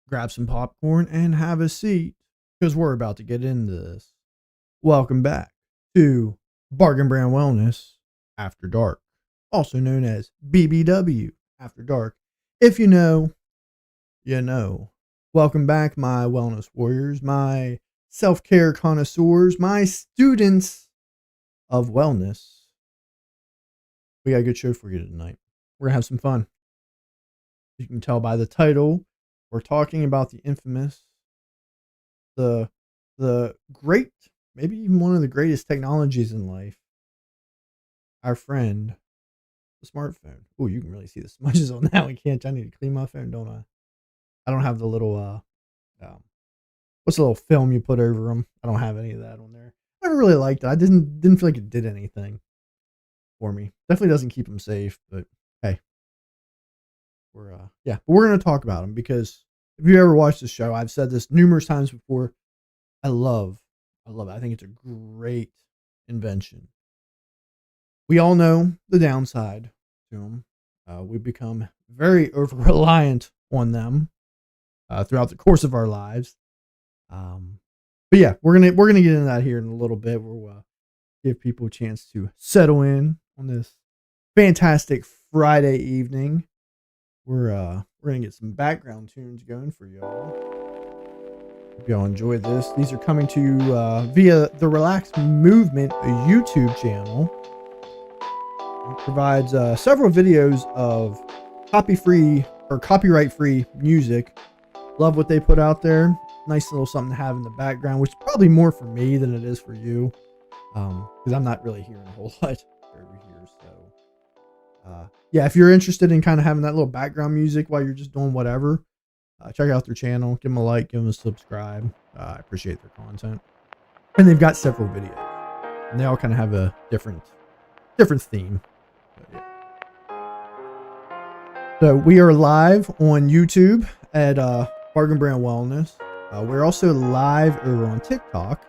grab some popcorn and have a seat because we're about to get into this. Welcome back to Bargain Brand Wellness After Dark, also known as BBW After Dark. If you know, you know. Welcome back, my wellness warriors, my self-care connoisseurs, my students of wellness. We got a good show for you tonight. We're going to have some fun. You can tell by the title, we're talking about the infamous, the great, maybe even one of the greatest technologies in life. Our friend, the smartphone. Oh, you can really see the smudges on that one, can't you? I need to clean my phone, don't I? I don't have the little, what's the little film you put over them? I don't have any of that on there. I never really liked it. I didn't feel like it did anything for me. Definitely doesn't keep them safe, but hey. But we're going to talk about them because if you ever watched the show, I've said this numerous times before. I love it. I think it's a great invention. We all know the downside to them. We become very over reliant on them throughout the course of our lives. But yeah, we're gonna get into that here in a little bit. We'll give people a chance to settle in on this fantastic Friday evening. We're gonna get some background tunes going for y'all. Hope y'all enjoy this. These are coming to you via the Relax Movement YouTube channel. It provides several videos of copyright-free music. Love what they put out there. Nice little something to have in the background, which is probably more for me than it is for you, because I'm not really hearing a whole lot over here. So, yeah, if you're interested in kind of having that little background music while you're just doing whatever, check out their channel. Give them a like, give them a subscribe. I appreciate their content, and they've got several videos, and they all kind of have a different theme. But, yeah. So we are live on YouTube at Bargain Brand Wellness. We're also live over on TikTok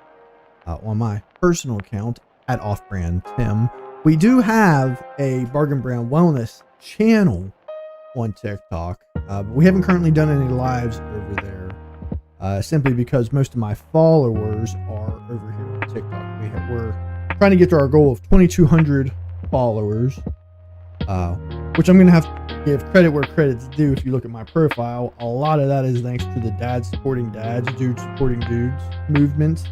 on my personal account at Off Brand Tim. We do have a Bargain Brand Wellness channel on TikTok, but we haven't currently done any lives over there, simply because most of my followers are over here on TikTok. We're trying to get to our goal of 2,200 followers, which I'm going to have to give credit where credit's due. If you look at my profile, a lot of that is thanks to the Dads Supporting Dads, Dudes Supporting Dudes movement.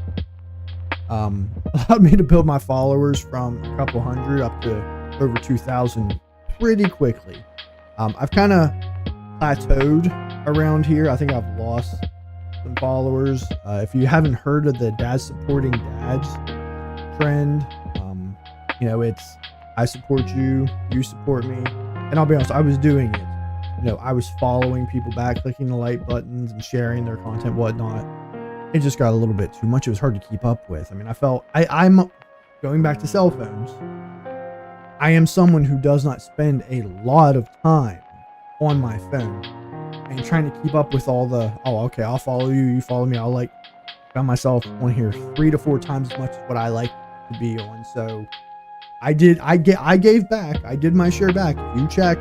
Allowed me to build my followers from a couple hundred up to over 2,000 pretty quickly. I've kind of plateaued around here. I think I've lost some followers. If you haven't heard of the Dads Supporting Dads trend, it's I support you, you support me. And I'll be honest, I was doing it. I was following people back, clicking the like buttons and sharing their content, whatnot. It just got a little bit too much. It was hard to keep up with. I mean, I felt I'm going back to cell phones. I am someone who does not spend a lot of time on my phone and trying to keep up with all the, okay, I'll follow you, you follow me. I'll found myself on here 3 to 4 times as much as what I like to be on. So I gave back. I did my share back. If you check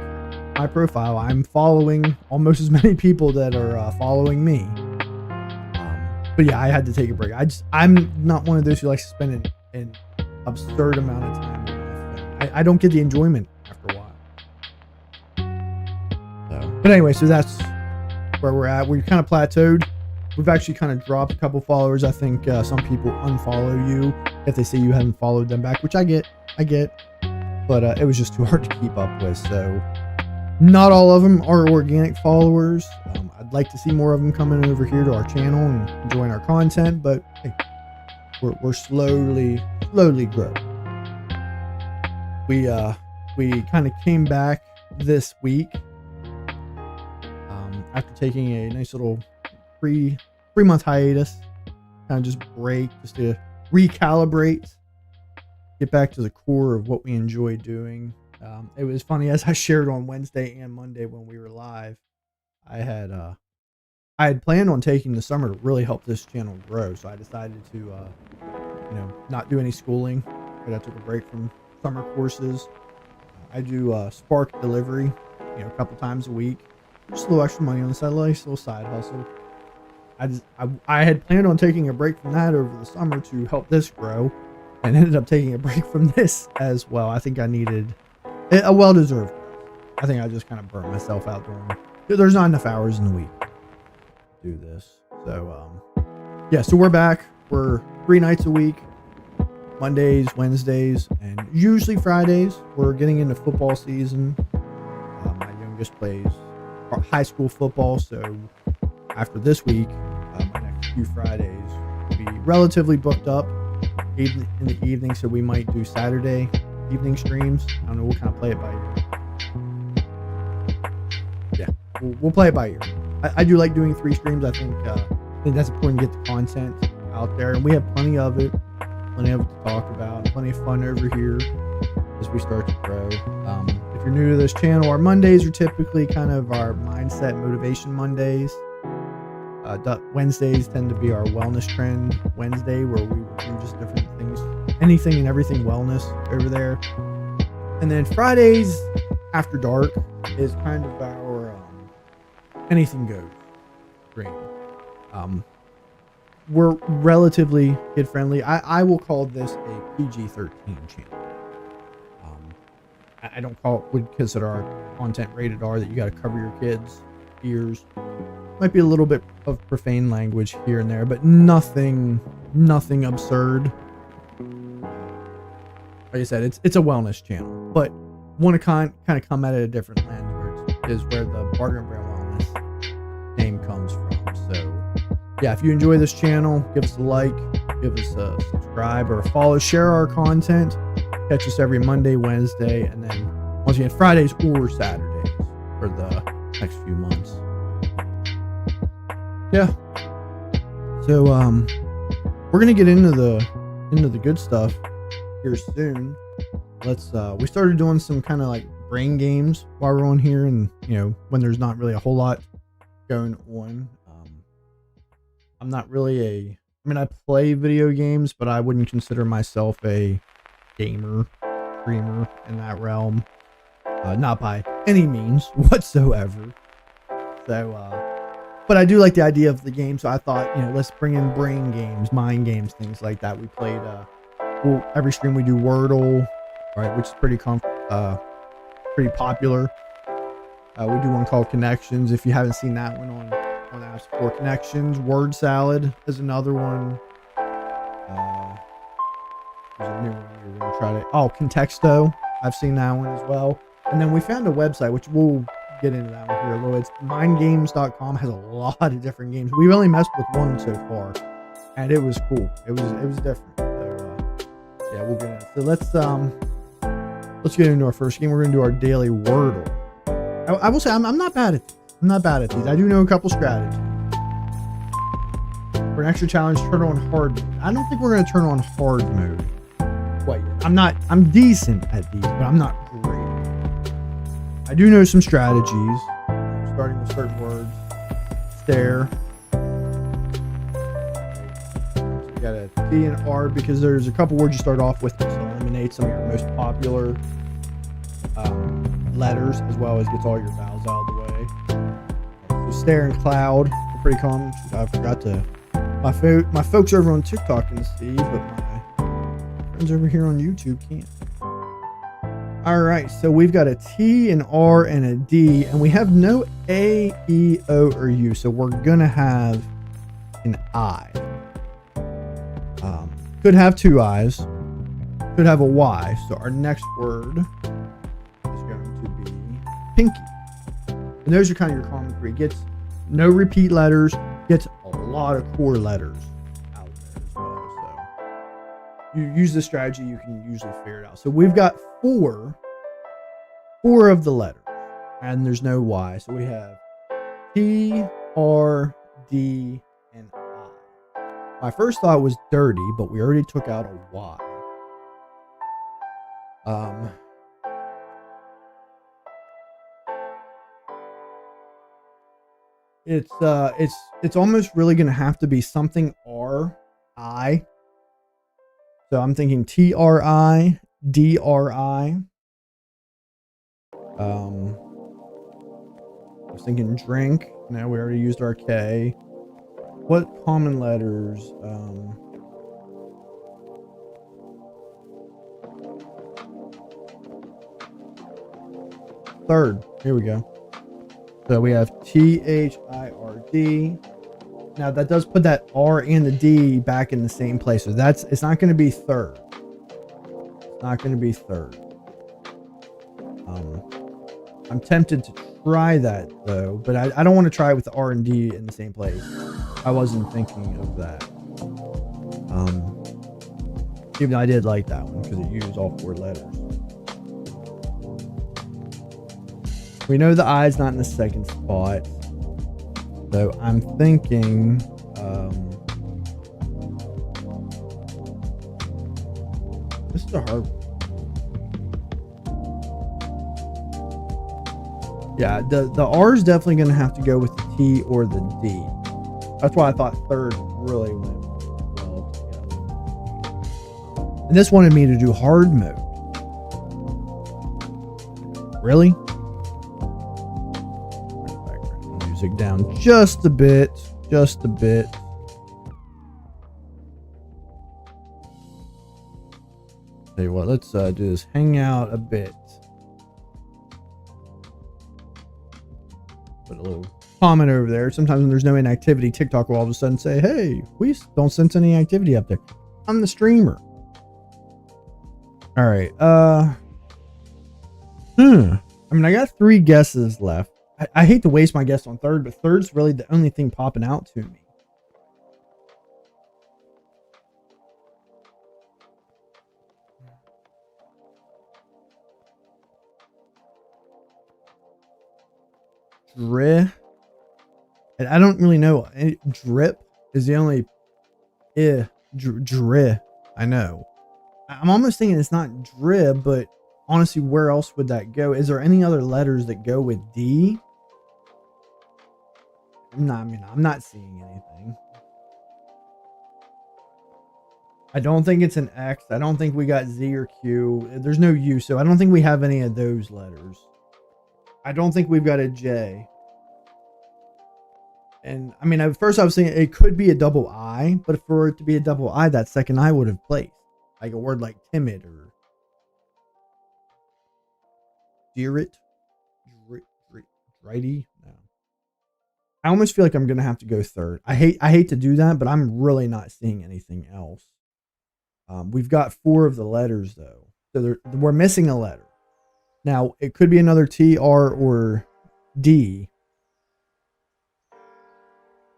my profile, I'm following almost as many people that are following me. But yeah, I had to take a break. I'm not one of those who likes to spend an absurd amount of time on my phone. I don't get the enjoyment after a while. But anyway, so that's where we're at. We've kind of plateaued. We've actually kind of dropped a couple followers. I think some people unfollow you if they say you haven't followed them back, which I get. But it was just too hard to keep up with. So not all of them are organic followers. I'd like to see more of them coming over here to our channel and enjoying our content, but hey, we're slowly growing. We kind of came back this week after taking a nice little 3-month hiatus, kind of just break, just to recalibrate, get back to the core of what we enjoy doing. It was funny, as I shared on Wednesday and Monday when we were live, I had planned on taking the summer to really help this channel grow. So I decided to, not do any schooling, but I took a break from summer courses. I do Spark delivery, a couple times a week. just a little extra money on the side, like a little side hustle. I had planned on taking a break from that over the summer to help this grow, and ended up taking a break from this as well. I think I needed a well-deserved break. I think I just kind of burnt myself out there's not enough hours in the week to do this. So yeah, so we're back. We're 3 nights a week, Mondays, Wednesdays, and usually Fridays. We're getting into football season. My youngest plays high school football, so after this week, my next few Fridays will be relatively booked up in the evening, so we might do Saturday evening streams. I don't know, we'll kind of play it by ear. Yeah, we'll play it by ear. I do like doing 3 streams. I think that's important to get the content out there, and we have plenty of it to talk about, plenty of fun over here as we start to grow. If you're new to this channel, our Mondays are typically kind of our mindset motivation Mondays. Wednesdays tend to be our wellness trend Wednesday, where we do just different things, anything and everything wellness over there. And then Fridays after dark is kind of our anything goes stream. We're relatively kid friendly. I will call this a PG-13 channel. I would consider our content rated R, that you got to cover your kids' ears. Might be a little bit of profane language here and there, but nothing absurd. Like I said, it's a wellness channel, but want to kind of come at it a different lens, where the Barter and Brand Wellness name comes from. So yeah, if you enjoy this channel, give us a like, give us a subscribe or a follow, share our content. Catch us every Monday, Wednesday, and then once again Fridays or Saturdays for the next few months. Yeah. So we're gonna get into the good stuff here soon. We started doing some kind of like brain games while we're on here, and when there's not really a whole lot going on. I'm not really I play video games, but I wouldn't consider myself a gamer, streamer in that realm. Not by any means whatsoever. So, but I do like the idea of the game, so I thought, let's bring in brain games, mind games, things like that. We played, every stream we do Wordle, right, which is pretty popular. We do one called Connections. If you haven't seen that one on apps, for Connections. Word Salad is another one. There's a new one we're going to try to... Oh, Contexto. I've seen that one as well. And then we found a website, which we'll get into that one here a little. It's mindgames.com. Has a lot of different games. We've only messed with one so far, and it was cool. It was different. So, yeah, we'll get into it. So let's get into our first game. We're going to do our daily Wordle. I will say I'm not bad at these. I do know a couple strategies. For an extra challenge, turn on hard mode. I don't think we're going to turn on hard mode quite yet. I'm decent at these, but I'm not great. I do know some strategies, starting with certain words. Stare. So you got a T and R, because there's a couple words you start off with to eliminate some of your most popular letters, as well as gets all your vowels out of the way. So stare and cloud are pretty common. I forgot to... My folks over on TikTok can see, but my friends over here on YouTube can't. All right, so we've got a T, an R, and a D, and we have no A, E, O, or U, so we're gonna have an I. Could have 2 I's, could have a Y, so our next word is going to be pinky. And those are kind of your common 3. Gets no repeat letters, gets a lot of core letters out there as well. So you use this strategy, you can usually figure it out. So we've got 4 of the letters, and there's no Y. So we have T, R, D, and I. My first thought was dirty, but we already took out a Y. It's almost really gonna have to be something R-I. So I'm thinking T-R-I, D-R-I. was thinking drink. No, we already used our K. What common letters? Third. Here we go. So we have THIRD. Now that does put that R and the D back in the same place. So it's not going to be third. It's not going to be third. I'm tempted to try that though, but I don't want to try it with the R and D in the same place. I wasn't thinking of that. Even though I did like that one because it used all 4 letters. We know the I is not in the second spot. So I'm thinking this is a hard one. Yeah, the R is definitely going to have to go with the T or the D. That's why I thought third really went well together. And this wanted me to do hard mode. Really? Background music down just a bit. Just a bit. Tell you what, let's do this. Hang out a bit. Put a little comment over there. Sometimes when there's no inactivity, TikTok will all of a sudden say, hey, we don't sense any activity up there. I'm the streamer. All right. I mean, I got 3 guesses left. I hate to waste my guess on third, but third's really the only thing popping out to me. Drip. And I don't really know. Drip is the only drip I know. I'm almost thinking it's not drib, but honestly, where else would that go? Is there any other letters that go with D? I'm not seeing anything. I don't think it's an X. I don't think we got Z or Q. There's no U, so I don't think we have any of those letters. I don't think we've got a J. And I mean, at first I was thinking it could be a double I, but for it to be a double I, that second I would have placed. Like a word like timid or dearit, righty. No. I almost feel like I'm gonna have to go third. I hate to do that, but I'm really not seeing anything else. We've got 4 of the letters though, so we're missing a letter. Now it could be another T, R, or D,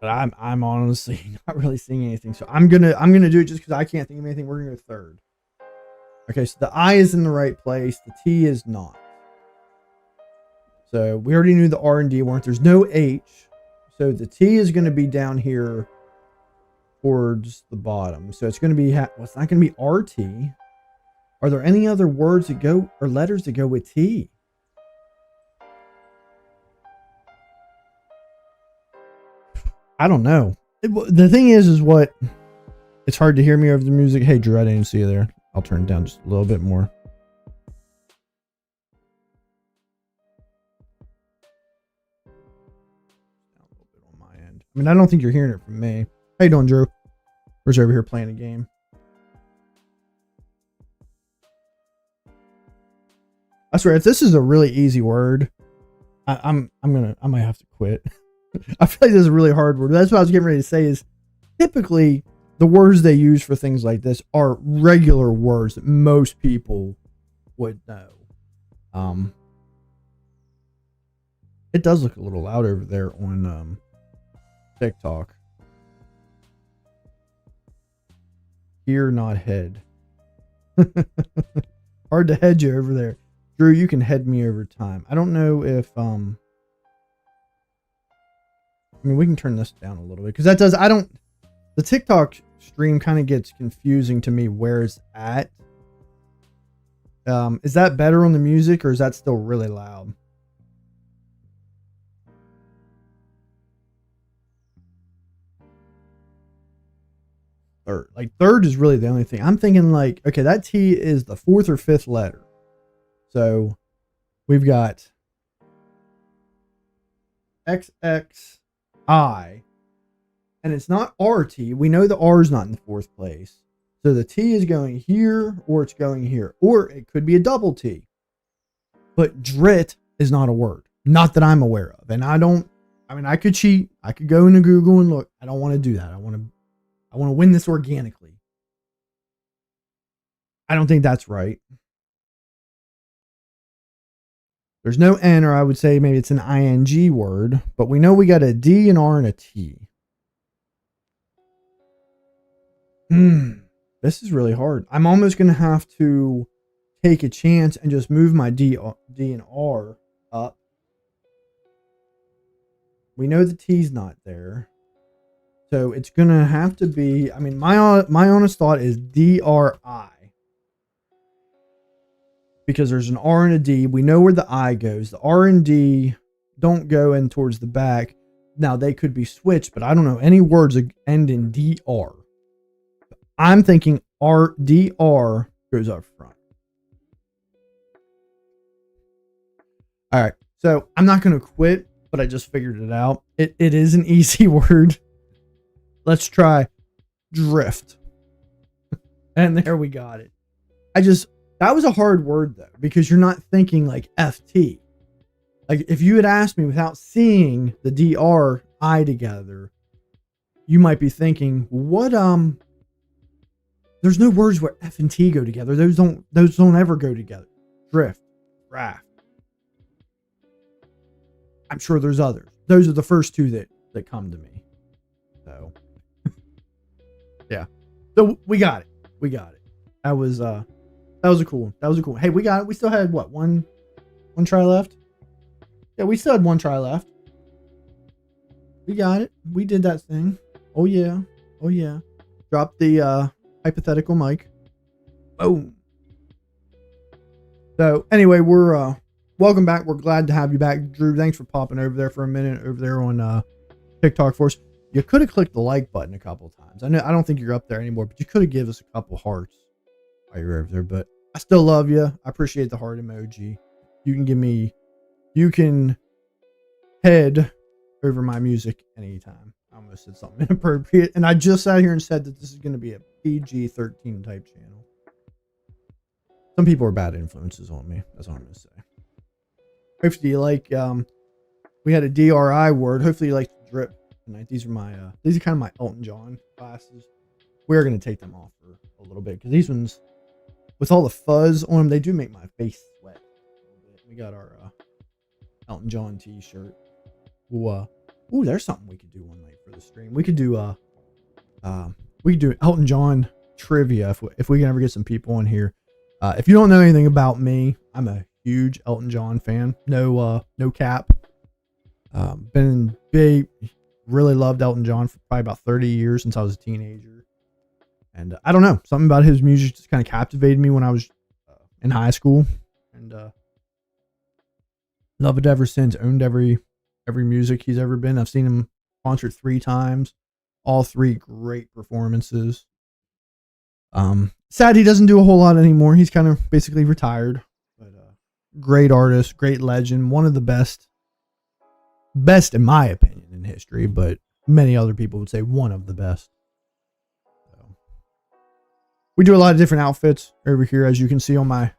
but I'm honestly not really seeing anything. So I'm gonna do it just because I can't think of anything. We're gonna go third. Okay, so the I is in the right place. The T is not. So we already knew the R and D weren't. There's no H. So the T is going to be down here towards the bottom. So it's going to be, well, it's not going to be RT. Are there any other words that go, or letters that go with T? I don't know. The thing is what, it's hard to hear me over the music. Hey, Drew, I didn't see you there. I'll turn it down just a little bit more. I mean, I don't think you're hearing it from me. How you doing, Drew? We're just over here playing a game. I swear, if this is a really easy word, I might have to quit. I feel like this is a really hard word. That's what I was getting ready to say is typically the words they use for things like this are regular words that most people would know. It does look a little loud over there on TikTok. Hear, not head. Hard to head you over there. Drew, you can head me over time. I don't know if I mean, we can turn this down a little bit because that does, the TikTok stream kind of gets confusing to me where it's at. Is that better on the music or is that still really loud? Third. Like third is really the only thing. I'm thinking like, okay, that T is the 4th or 5th letter. So we've got XXI, and it's not RT. We know the R is not in the fourth place. So the T is going here, or it's going here, or it could be a double T. But drit is not a word. Not that I'm aware of. And I could cheat. I could go into Google and look. I don't want to do that. I want to win this organically. I don't think that's right. There's no N, or I would say maybe it's an ing word, but we know we got a D, an R, and a T. This is really hard. I'm almost going to have to take a chance and just move my D and R up. We know the T's not there. So it's going to have to be, my honest thought is DRI. Because there's an R and a D. We know where the I goes. The R and D don't go in towards the back. Now, they could be switched, but I don't know any words that end in DR. I'm thinking DR goes up front. All right. So I'm not going to quit, but I just figured it out. It is an easy word. Let's try drift. And there we got it. That was a hard word though, because you're not thinking like FT. Like if you had asked me without seeing the DRI together, you might be thinking, what, there's no words where F and T go together. Those don't ever go together. Drift, raft. I'm sure there's others. Those are the first two that come to me. So yeah. So we got it. That was a cool one. Hey, we got it. We still had what? One try left? Yeah, we still had one try left. We got it. We did that thing. Oh yeah. Drop the hypothetical mic. Boom. So anyway, we're welcome back. We're glad to have you back, Drew. Thanks for popping over there for a minute over there on TikTok for us. You could have clicked the like button a couple times. I don't think you're up there anymore, but you could have given us a couple hearts while you're over there. But I still love you. I appreciate the heart emoji. You can head over my music anytime. I almost said something inappropriate, and I just sat here and said that this is going to be a PG-13 type channel. Some people are bad influences on me. That's all I'm going to say. Hopefully you like, we had a DRI word. Hopefully you like to drip tonight. These are kind of my Elton John glasses. We're going to take them off for a little bit, because these ones, with all the fuzz on them, they do make my face sweat a little bit. We got our Elton John t-shirt. Ooh, there's something we could do one night for the stream. We could do Elton John trivia if we can ever get some people on here. If you don't know anything about me, I'm a huge Elton John fan. No cap. Been big, really loved Elton John for probably about 30 years, since I was a teenager. And I don't know, something about his music just kind of captivated me when I was in high school, and loved it ever since. Owned every music he's ever been. I've seen him concert 3 times, all 3 great performances. Sad he doesn't do a whole lot anymore. He's kind of basically retired, but great artist, great legend, one of the best in my opinion in history, but many other people would say one of the best. We do a lot of different outfits over here, as you can see on my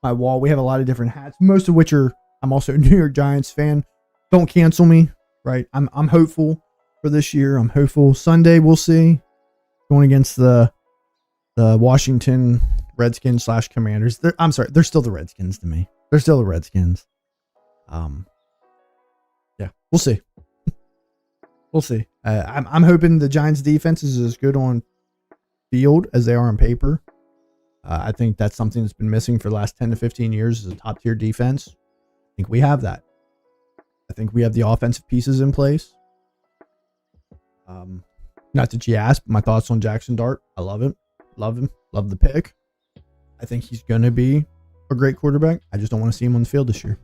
wall. We have a lot of different hats, most of which I'm also a New York Giants fan. Don't cancel me, right? I'm hopeful for this year. I'm hopeful. Sunday we'll see. Going against the Washington Redskins / Commanders. They're still the Redskins to me. They're still the Redskins. Yeah, we'll see. We'll see. I'm hoping the Giants defense is as good on field as they are on paper. I think that's something that's been missing for the last 10 to 15 years, is a top tier defense. I think we have that. I think we have the offensive pieces in place. Not that you asked, but my thoughts on Jackson Dart. I love him. Love him. Love the pick. I think he's going to be a great quarterback. I just don't want to see him on the field this year.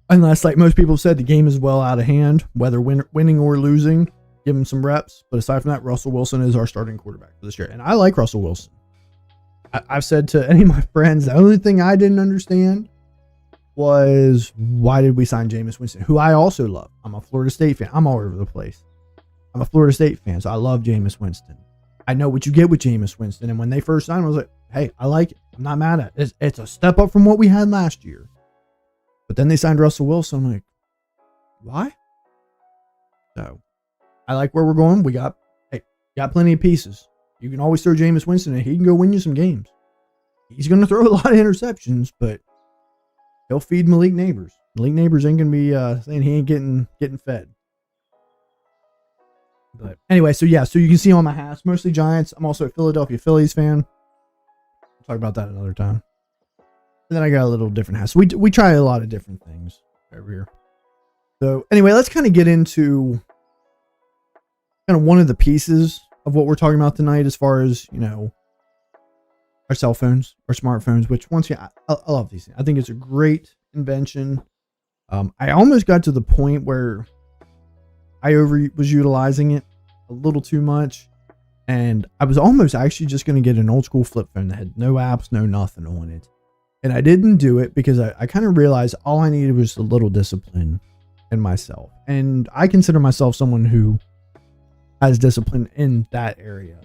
Unless, like most people said, the game is well out of hand, whether winning or losing. Give him some reps. But aside from that, Russell Wilson is our starting quarterback for this year. And I like Russell Wilson. I've said to any of my friends, the only thing I didn't understand was, why did we sign Jameis Winston, who I also love? I'm a Florida State fan. I'm all over the place. I'm a Florida State fan, so I love Jameis Winston. I know what you get with Jameis Winston. And when they first signed him, I was like, hey, I like it. I'm not mad at it. It's a step up from what we had last year. But then they signed Russell Wilson. I'm like, why? So I like where we're going. We got plenty of pieces. You can always throw Jameis Winston and he can go win you some games. He's going to throw a lot of interceptions, but he'll feed Malik Neighbors. Malik Neighbors ain't going to be saying he ain't getting fed. But anyway, so you can see on my hats, mostly Giants. I'm also a Philadelphia Phillies fan. We'll talk about that another time. And then I got a little different hat. So we try a lot of different things over here. So anyway, let's kind of get into kind of one of the pieces of what we're talking about tonight, as far as, our cell phones, our smartphones, which once again, I love these things. I think it's a great invention. I almost got to the point where I was utilizing it a little too much. And I was almost actually just going to get an old school flip phone that had no apps, no nothing on it. And I didn't do it because I kind of realized all I needed was a little discipline in myself. And I consider myself someone who has discipline in that area.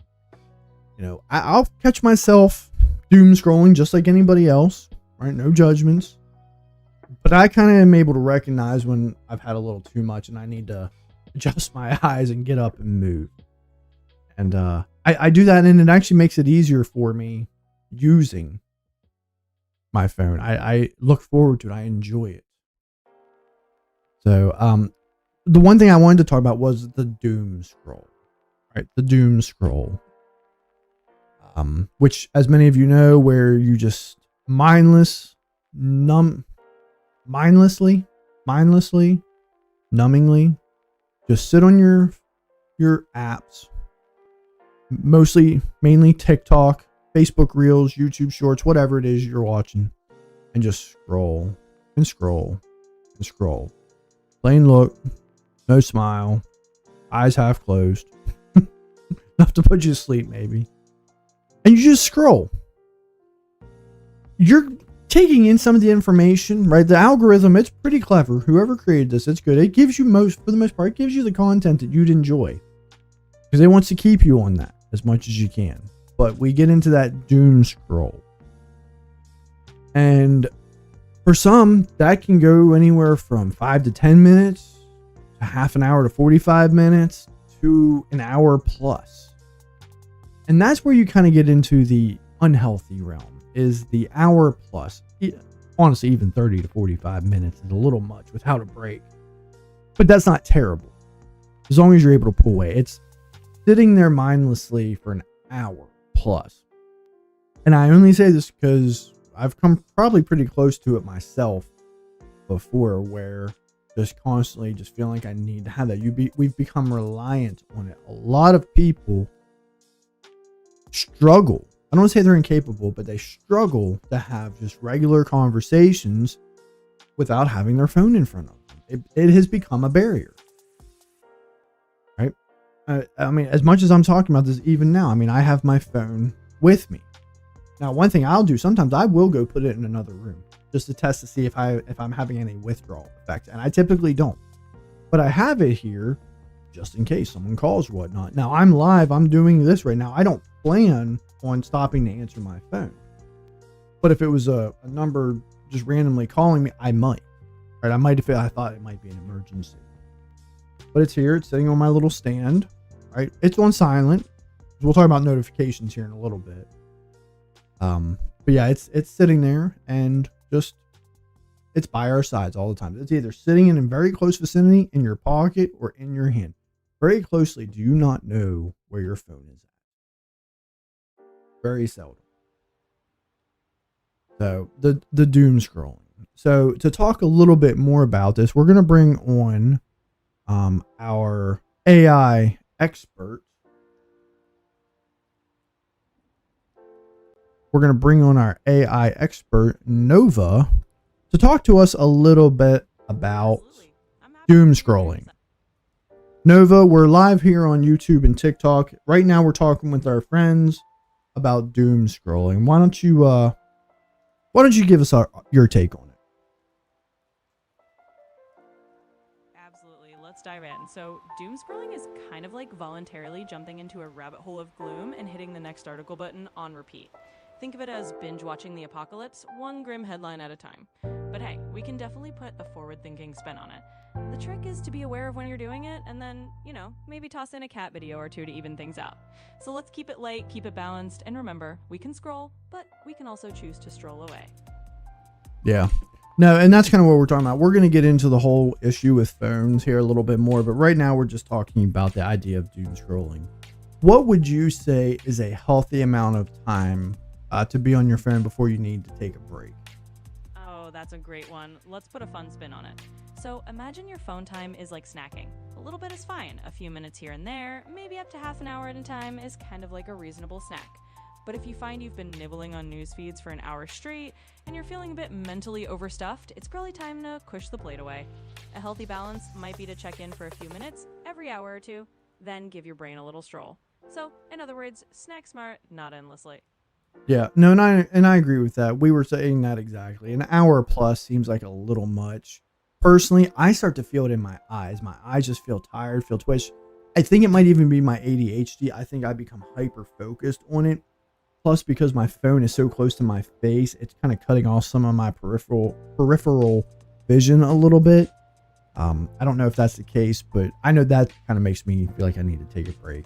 I'll catch myself doom scrolling just like anybody else, right? No judgments. But I kind of am able to recognize when I've had a little too much and I need to adjust my eyes and get up and move. And I do that, and it actually makes it easier for me using my phone. I look forward to it. I enjoy it. So the one thing I wanted to talk about was the doom scroll, right? The doom scroll, which, as many of you know, where you just mindlessly, numbingly, just sit on your apps, mainly TikTok, Facebook Reels, YouTube Shorts, whatever it is you're watching, and just scroll and scroll and scroll. Plain look, no smile, eyes half closed, enough to put you to sleep maybe, and you just scroll. You're taking in some of the information, right? The algorithm, it's pretty clever. Whoever created this, it's good. It gives you for the most part, it gives you the content that you'd enjoy, because it wants to keep you on that as much as you can. But we get into that doom scroll, and for some, that can go anywhere from 5 to 10 minutes to half an hour to 45 minutes to an hour plus. And that's where you kind of get into the unhealthy realm, is the hour plus. Honestly, even 30 to 45 minutes is a little much without a break. But that's not terrible, as long as you're able to pull away. It's sitting there mindlessly for an hour plus. And I only say this because I've come probably pretty close to it myself before, where just constantly just feeling like I need to have that. We've become reliant on it. A lot of people struggle. I don't want to say they're incapable, but they struggle to have just regular conversations without having their phone in front of them. It has become a barrier, right? I mean, as much as I'm talking about this even now, I mean, I have my phone with me. Now, one thing I'll do, sometimes I will go put it in another room just to test to see if I'm having any withdrawal effect. And I typically don't. But I have it here just in case someone calls or whatnot. Now, I'm live. I'm doing this right now. I don't plan on stopping to answer my phone. But if it was a number just randomly calling me, I might. Right? I might if I thought it might be an emergency. But it's here. It's sitting on my little stand. Right? It's on silent. We'll talk about notifications here in a little bit. But yeah, it's sitting there, and just it's by our sides all the time. It's either sitting in a very close vicinity in your pocket or in your hand. Very closely, do you not know where your phone is at? Very seldom. So the doom scrolling. So to talk a little bit more about this, we're going to bring on our AI expert. We're going to bring on our AI expert, Nova, to talk to us a little bit about doom scrolling. Nova, we're live here on YouTube and TikTok. Right now we're talking with our friends about doom scrolling. Why don't you give us your take on it? dive in. So, doom scrolling is kind of like voluntarily jumping into a rabbit hole of gloom and hitting the next article button on repeat. Think of it as binge watching the apocalypse, one grim headline at a time. But hey, we can definitely put a forward-thinking spin on it. The trick is to be aware of when you're doing it and then, maybe toss in a cat video or two to even things out. So let's keep it light, keep it balanced, and remember, we can scroll, but we can also choose to stroll away. Yeah. No, and that's kind of what we're talking about. We're going to get into the whole issue with phones here a little bit more, but right now we're just talking about the idea of doom scrolling. What would you say is a healthy amount of time to be on your phone before you need to take a break? Oh, that's a great one. Let's put a fun spin on it. So imagine your phone time is like snacking. A little bit is fine. A few minutes here and there, maybe up to half an hour at a time is kind of like a reasonable snack. But if you find you've been nibbling on news feeds for an hour straight and you're feeling a bit mentally overstuffed, it's probably time to push the plate away. A healthy balance might be to check in for a few minutes every hour or two, then give your brain a little stroll. So, in other words, snack smart, not endlessly. Yeah, no, and I agree with that. We were saying that exactly. An hour plus seems like a little much. Personally, I start to feel it in my eyes. My eyes just feel tired, feel twitched. I think it might even be my ADHD. I think I become hyper focused on it. Plus, because my phone is so close to my face, it's kind of cutting off some of my peripheral vision a little bit. I don't know if that's the case, but I know that kind of makes me feel like I need to take a break.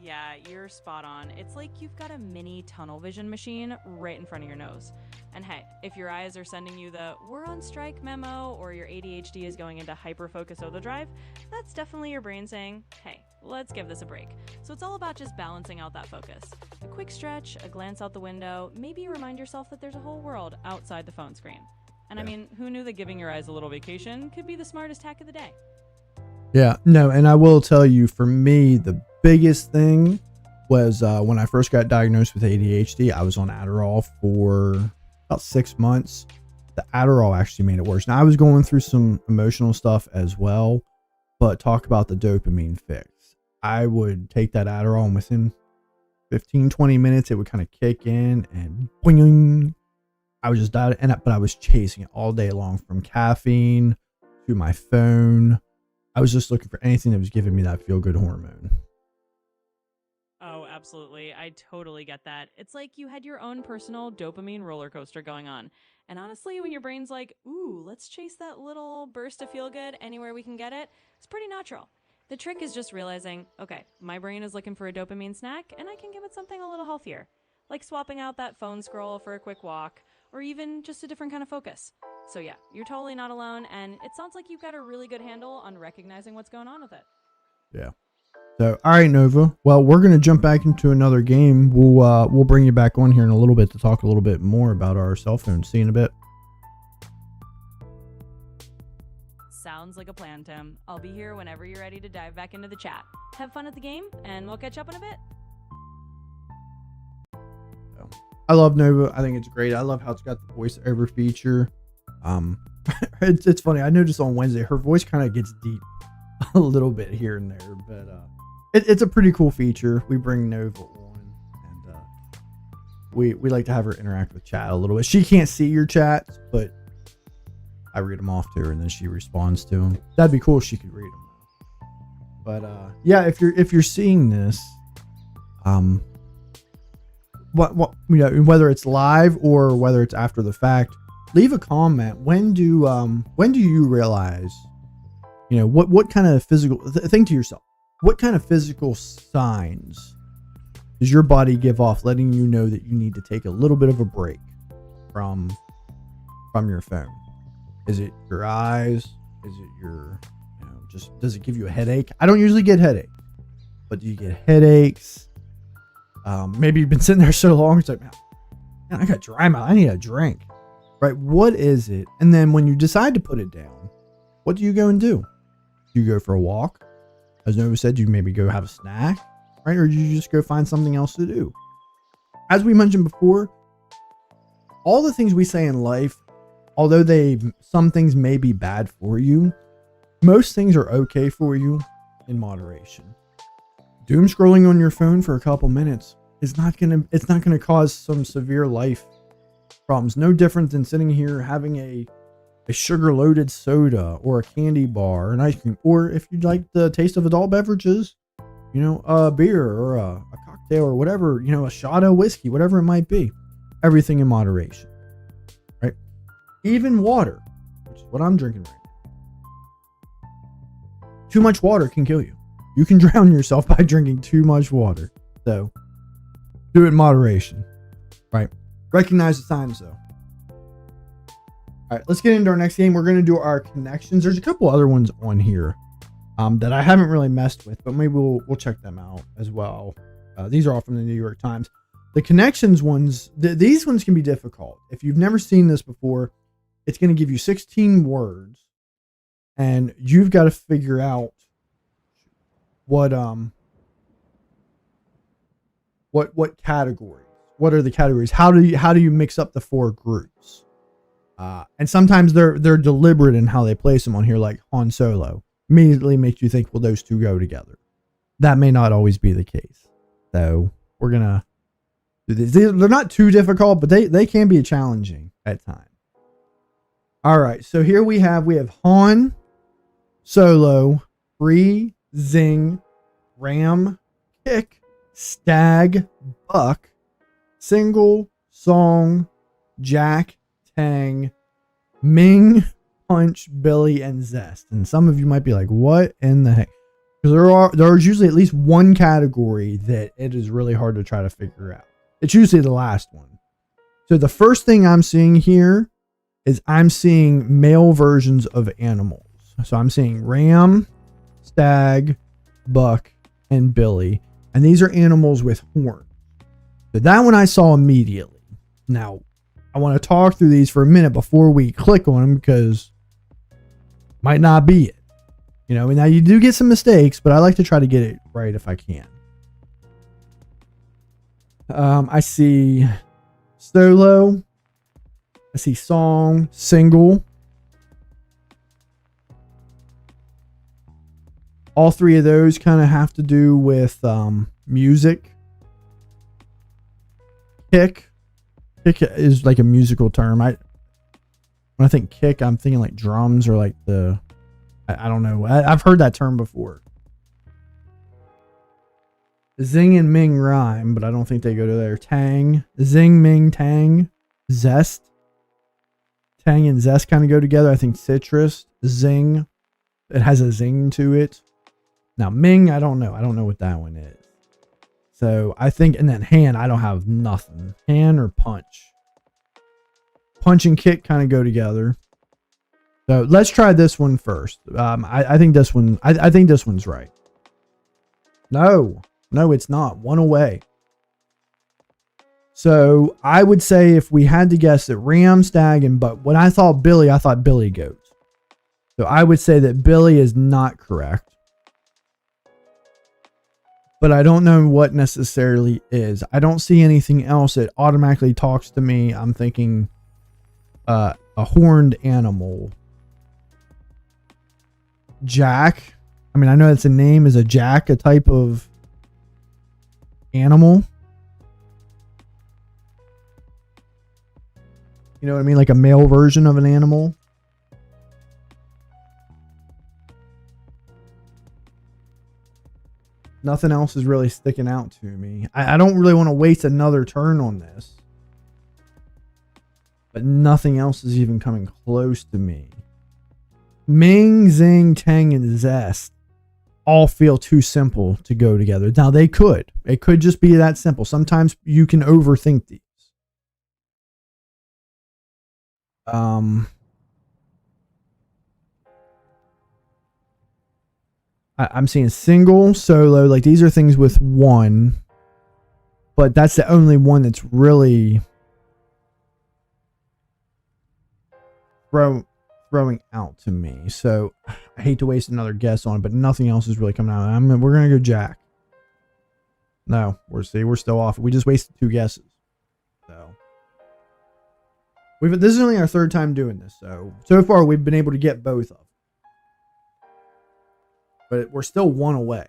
Yeah, you're spot on. It's like you've got a mini tunnel vision machine right in front of your nose. And hey, if your eyes are sending you the "we're on strike" memo or your ADHD is going into hyper-focus overdrive, that's definitely your brain saying, hey, let's give this a break. So it's all about just balancing out that focus. A quick stretch, a glance out the window, maybe remind yourself that there's a whole world outside the phone screen. And I mean, who knew that giving your eyes a little vacation could be the smartest hack of the day? Yeah, no, and I will tell you, for me, the biggest thing was when I first got diagnosed with ADHD, I was on Adderall for about 6 months. The Adderall actually made it worse. Now, I was going through some emotional stuff as well, but talk about the dopamine fix. I would take that Adderall and within 15, 20 minutes, it would kind of kick in and boing, I was just dying. But I was chasing it all day long, from caffeine to my phone. I was just looking for anything that was giving me that feel-good hormone. Oh, absolutely. I totally get that. It's like you had your own personal dopamine roller coaster going on. And honestly, when your brain's like, ooh, let's chase that little burst of feel good anywhere we can get it, it's pretty natural. The trick is just realizing, okay, my brain is looking for a dopamine snack and I can give it something a little healthier, like swapping out that phone scroll for a quick walk or even just a different kind of focus. So yeah, you're totally not alone, and it sounds like you've got a really good handle on recognizing what's going on with it. Yeah. So, all right, Nova. Well, we're going to jump back into another game. We'll bring you back on here in a little bit to talk a little bit more about our cell phones. See you in a bit. Sounds like a plan, Tim. I'll be here whenever you're ready to dive back into the chat. Have fun at the game, and we'll catch up in a bit. So, I love Nova. I think it's great. I love how it's got the voiceover feature. It's funny. I noticed on Wednesday her voice kind of gets deep a little bit here and there, but it's a pretty cool feature. We bring Nova on, and we like to have her interact with chat a little bit. She can't see your chats, but I read them off to her, and then she responds to them. That'd be cool if she could read them. But yeah, if you're seeing this, what whether it's live or whether it's after the fact, leave a comment. When do you realize, what kind of physical, think to yourself, what kind of physical signs does your body give off letting you know that you need to take a little bit of a break from your phone? Is it your eyes? Is it your, just, does it give you a headache? I don't usually get headaches, but do you get headaches? Maybe you've been sitting there so long, it's like, man, I got dry mouth. I need a drink, right? What is it? And then when you decide to put it down, what do you go and do? Do you go for a walk? As Nova said, you maybe go have a snack, right? Or do you just go find something else to do? As we mentioned before, all the things we say in life, although some things may be bad for you, most things are okay for you in moderation. Doom scrolling on your phone for a couple minutes is not gonna cause some severe life problems. No different than sitting here having a a sugar-loaded soda or a candy bar, an ice cream, or if you'd like the taste of adult beverages, a beer or a cocktail or whatever, a shot of whiskey, whatever it might be. Everything in moderation, right? Even water, which is what I'm drinking right now. Too much water can kill you. You can drown yourself by drinking too much water. So do it in moderation, right? Recognize the signs though. All right, let's get into our next game. We're going to do our connections. There's a couple other ones on here that I haven't really messed with, but maybe we'll check them out as well. These are all from the New York Times. The connections ones, these ones can be difficult. If you've never seen this before, it's going to give you 16 words, and you've got to figure out what categories. What are the categories? How do you mix up the four groups? And sometimes they're deliberate in how they place them on here, like Han Solo. Immediately makes you think, well, those two go together. That may not always be the case. So we're gonna do these. They're not too difficult, but they can be challenging at times. All right, so here we have Han Solo, Free, Zing, Ram, Kick, Stag, Buck, Single, Song, Jack, Tang, Ming, Punch, Billy, and Zest. And some of you might be like, what in the heck? Because there's usually at least one category that it is really hard to try to figure out. It's usually the last one. So the first thing I'm seeing here is I'm seeing male versions of animals. So I'm seeing Ram, Stag, Buck, and Billy. And these are animals with horns. So that one I saw immediately. Now, I want to talk through these for a minute before we click on them because might not be it. Now you do get some mistakes, but I like to try to get it right if I can. I see Solo. I see Song, Single. All three of those kind of have to do with music. Kick is like a musical term. When I think kick, I'm thinking like drums or like I don't know. I've heard that term before. Zing and Ming rhyme, but I don't think they go to there. Tang, Zing, Ming, Tang, Zest. Tang and Zest kind of go together. I think citrus, Zing. It has a zing to it. Now Ming, I don't know. I don't know what that one is. So I think, and then Han, I don't have nothing. Han or Punch. Punch and Kick kind of go together. So let's try this one first. I think this one. I think this one's right. No, it's not. One away. So I would say if we had to guess that Ram, Stag, and Buck. When I thought Billy goes. So I would say that Billy is not correct. But I don't know what necessarily is. I don't see anything else that automatically talks to me. I'm thinking a horned animal. Jack. I mean, I know it's a name. Is a jack a type of animal? You know what I mean? Like a male version of an animal. Nothing else is really sticking out to me. I don't really want to waste another turn on this. But nothing else is even coming close to me. Ming, Zing, Tang, and Zest all feel too simple to go together. Now they could. It could just be that simple. Sometimes you can overthink these. I'm seeing single, solo, like these are things with one, but that's the only one that's really throwing out to me. So I hate to waste another guess on it, but nothing else is really coming out. We're gonna go Jack. No, we're still off. We just wasted two guesses. So this is only our third time doing this. So far we've been able to get both of them. But we're still one away.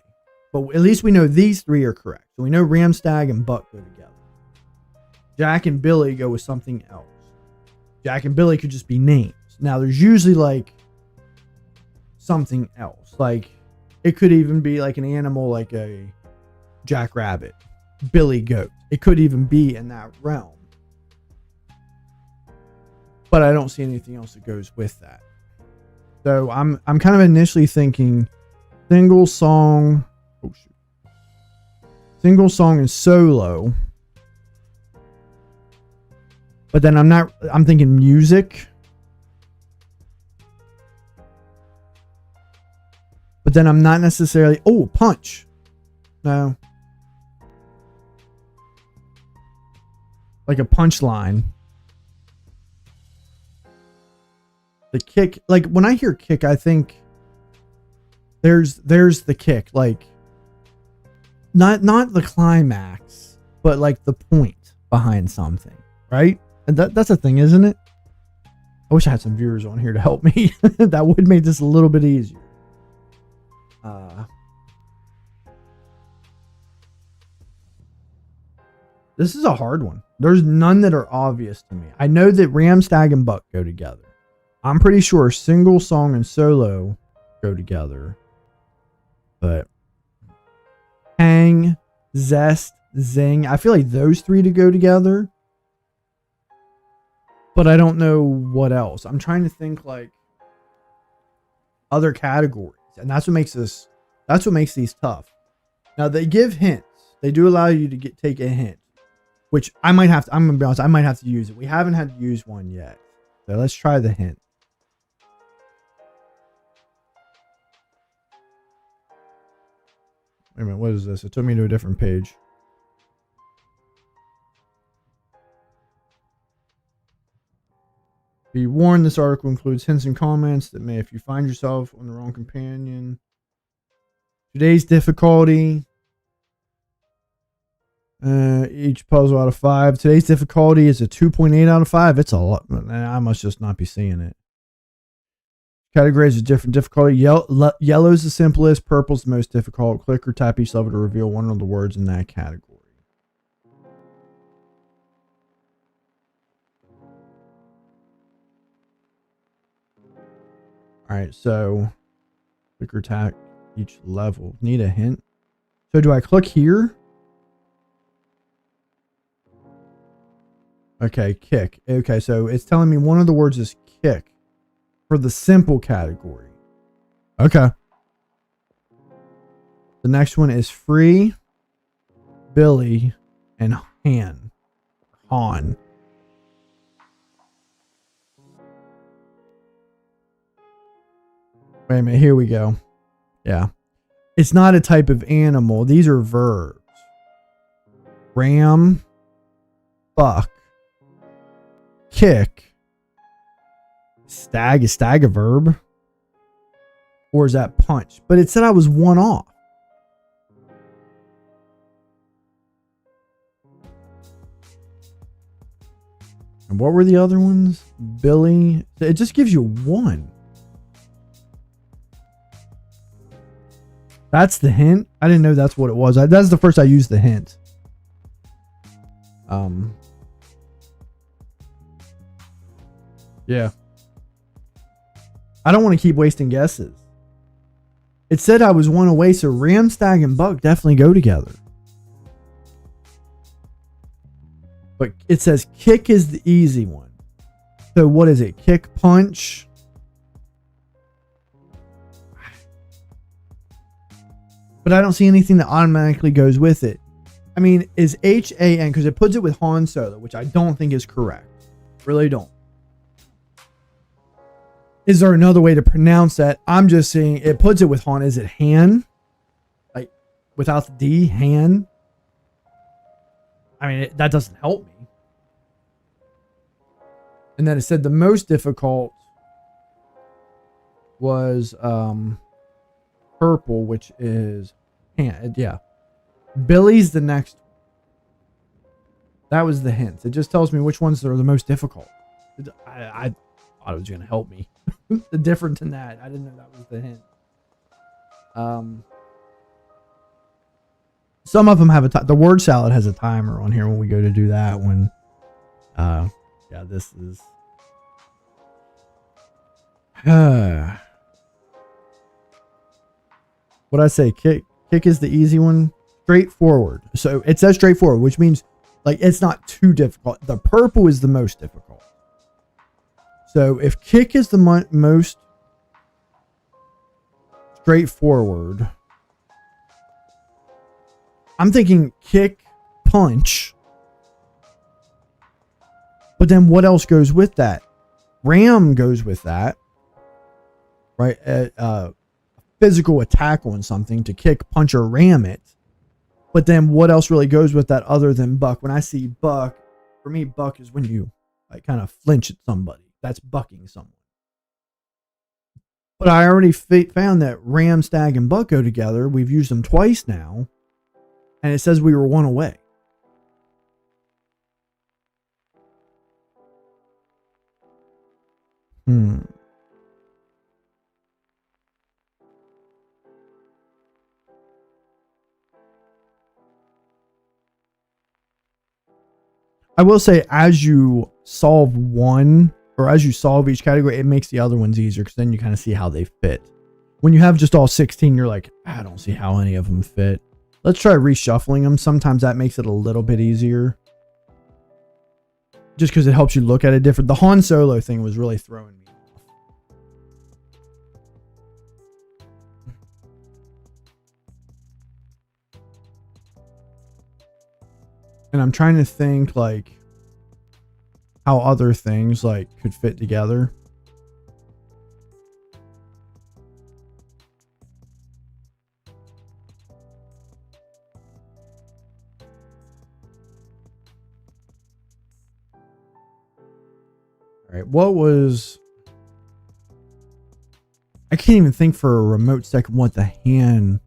But at least we know these three are correct. So we know Ram, Stag, and Buck go together. Jack and Billy go with something else. Jack and Billy could just be names. Now there's usually like something else. Like it could even be like an animal like a jackrabbit, billy goat. It could even be in that realm. But I don't see anything else that goes with that. So I'm kind of initially thinking single song. Oh shoot. Single song and solo. But then I'm thinking music. But then I'm not necessarily, punch. No. Like a punch line. The kick, like when I hear kick, I think there's the kick, like not the climax, but like the point behind something, right? And that's a thing, isn't it? I wish I had some viewers on here to help me. That would make this a little bit easier. This is a hard one. There's none that are obvious to me. I know that ram, stag, and buck go together. I'm pretty sure single song and solo go together. But hang, zest, zing. I feel like those three to go together. But I don't know what else. I'm trying to think like other categories. And that's what makes these tough. Now they give hints. They do allow you to take a hint. Which I'm going to be honest, I might have to use it. We haven't had to use one yet. So let's try the hint. Wait a minute, what is this? It took me to a different page. Be warned, this article includes hints and comments that may, if you find yourself on the wrong companion. Today's difficulty. Each puzzle out of 5. Today's difficulty is a 2.8 out of 5. It's a lot. I must just not be seeing it. Categories of different difficulty. Yellow's the simplest. Purple's the most difficult. Click or tap each level to reveal one of the words in that category. Alright, so click or tap each level. Need a hint. So do I click here? Okay, kick. Okay, so it's telling me one of the words is kick for the simple category. Okay. The next one is free, Billy, and Han. Wait a minute, here we go. Yeah. It's not a type of animal. These are verbs. Ram, buck, kick. Stag. Is stag a verb? Or is that punch? But it said I was one off. And what were the other ones? Billy. It just gives you one. That's the hint. I didn't know that's what it was. That's the first I used the hint. Yeah. I don't want to keep wasting guesses. It said I was one away, so ram, stag, and buck definitely go together. But it says kick is the easy one. So what is it? Kick, punch. But I don't see anything that automatically goes with it. I mean, is H-A-N, because it puts it with Han Solo, which I don't think is correct. Really don't. Is there another way to pronounce that? I'm just saying it puts it with Han. Is it Han? Like, without the D, Han? I mean, that doesn't help me. And then it said the most difficult was purple, which is Han. Yeah. Billy's the next. That was the hints. It just tells me which ones are the most difficult. I thought it was going to help me. Different than that. I didn't know that was the hint. Some of them have the word salad has a timer on here when we go to do that one. Yeah, this is. What I say, kick is the easy one. Straightforward. So it says straightforward, which means like it's not too difficult. The purple is the most difficult. So if kick is the most straightforward, I'm thinking kick, punch. But then what else goes with that? Ram goes with that, right? Physical attack on something to kick, punch, or ram it. But then what else really goes with that other than buck? When I see buck, for me, buck is when you like kind of flinch at somebody. That's bucking someone. But I already found that ram, stag, and buck go together. We've used them twice now. And it says we were one away. I will say, as you solve one, or as you solve each category, it makes the other ones easier because then you kind of see how they fit. When you have just all 16, you're like, I don't see how any of them fit. Let's try reshuffling them. Sometimes that makes it a little bit easier. Just because it helps you look at it different. The Han Solo thing was really throwing me off. And I'm trying to think like how other things like could fit together. All right, what was... I can't even think for a remote second what the hand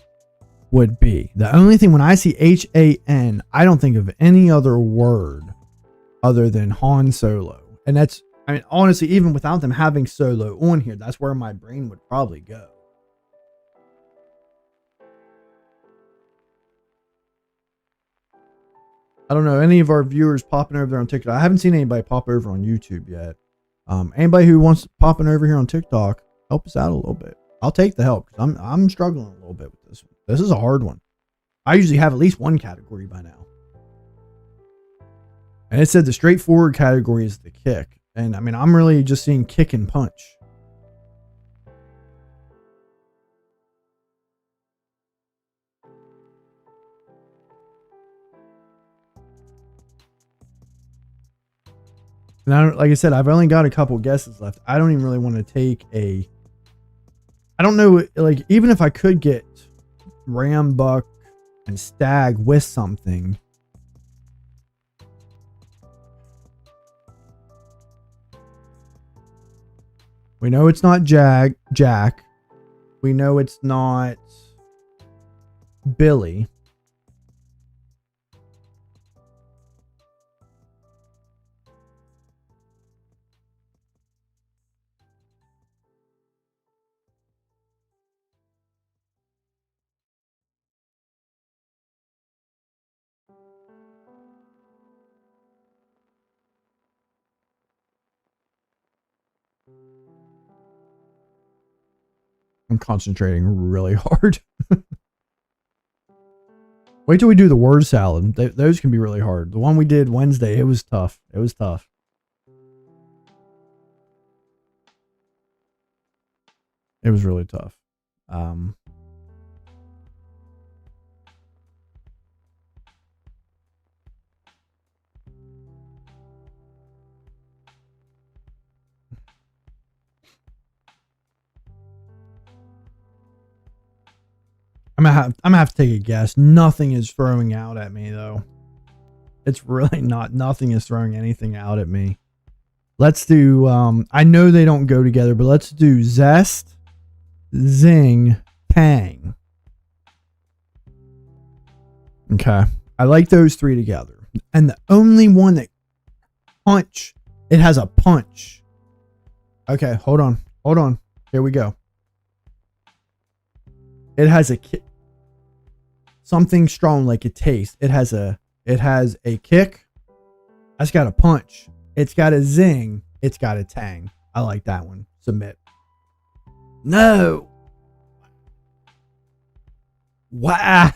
would be. The only thing when I see HAN, I don't think of any other word other than Han Solo. And that's, I mean, honestly, even without them having Solo on here, that's where my brain would probably go. I don't know, any of our viewers popping over there on TikTok. I haven't seen anybody pop over on YouTube yet. Anybody who wants popping over here on TikTok, help us out a little bit. I'll take the help because I'm struggling a little bit with this one. This is a hard one. I usually have at least one category by now. And it said the straightforward category is the kick. And I mean, I'm really just seeing kick and punch. And I don't, like I said, I've only got a couple guesses left. I don't even really want to take a... I don't know, like, even if I could get ram, buck, and stag with something... We know it's not Jack. We know it's not Billy. I'm concentrating really hard. Wait till we do the word salad. Those can be really hard. The one we did Wednesday, it was tough. It was tough. It was really tough. I'm gonna have to take a guess. Nothing is throwing out at me though. It's really not. Nothing is throwing anything out at me. Let's do. I know they don't go together, but let's do zest, zing, tang. Okay, I like those three together. And the only one that punch, it has a punch. Okay, hold on. Here we go. It has a kick. Something strong like a taste. It has a kick. It's got a punch. It's got a zing. It's got a tang. I like that one. Submit. No. Wow.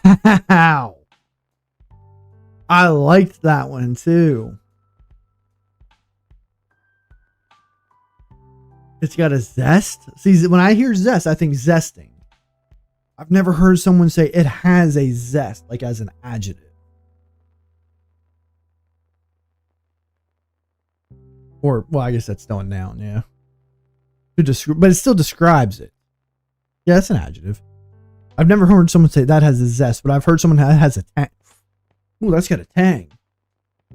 I liked that one too. It's got a zest. See, when I hear zest, I think zesting. I've never heard someone say it has a zest, like as an adjective. Or, well, I guess that's still a noun, yeah. But it still describes it. Yeah, that's an adjective. I've never heard someone say that has a zest, but I've heard someone that has a tang. Ooh, that's got a tang.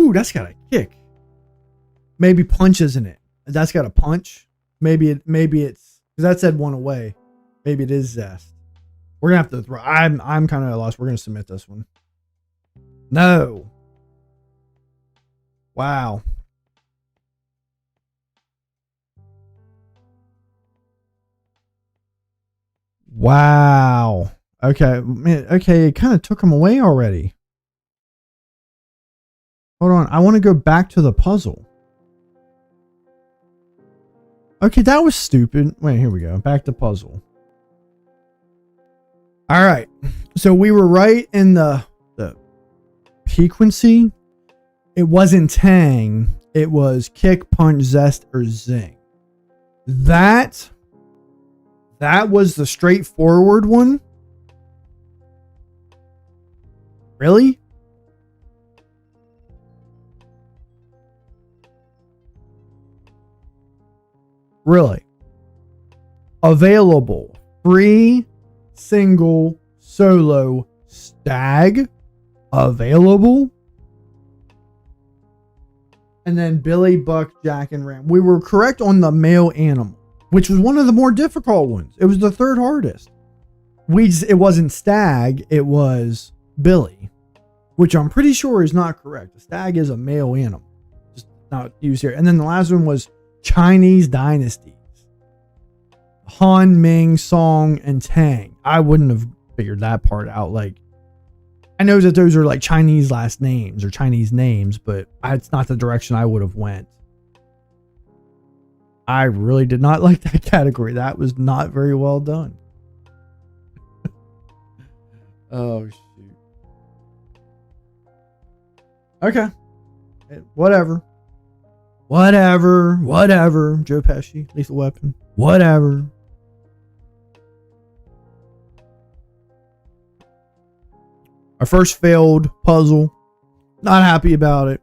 Ooh, that's got a kick. Maybe punch isn't it? That's got a punch. Maybe it's because that said one away. Maybe it is zest. We're gonna have to throw. I'm kind of lost. We're gonna submit this one. No. Wow. Wow. Okay, man. Okay, it kind of took him away already. Hold on. I want to go back to the puzzle. Okay, that was stupid. Wait, here we go. Back to puzzle. All right. So we were right in the frequency. It wasn't tang. It was kick, punch, zest, or zing. That was the straightforward one. Really? Really? Available. Free, single, solo, stag. Available. And then Billy, Buck, Jack, and Ram. We were correct on the male animal, which was one of the more difficult ones. It was the third hardest. It wasn't stag, it was Billy, which I'm pretty sure is not correct. A stag is a male animal, just not used here. And then the last one was Chinese dynasties. Han, Ming, Song, and Tang. I wouldn't have figured that part out. Like, I know that those are like Chinese last names or Chinese names, but it's not the direction I would have went. I really did not like that category. That was not very well done. Oh, shoot. Okay. Whatever. Joe Pesci, Lethal Weapon. Whatever. Our first failed puzzle. Not happy about it.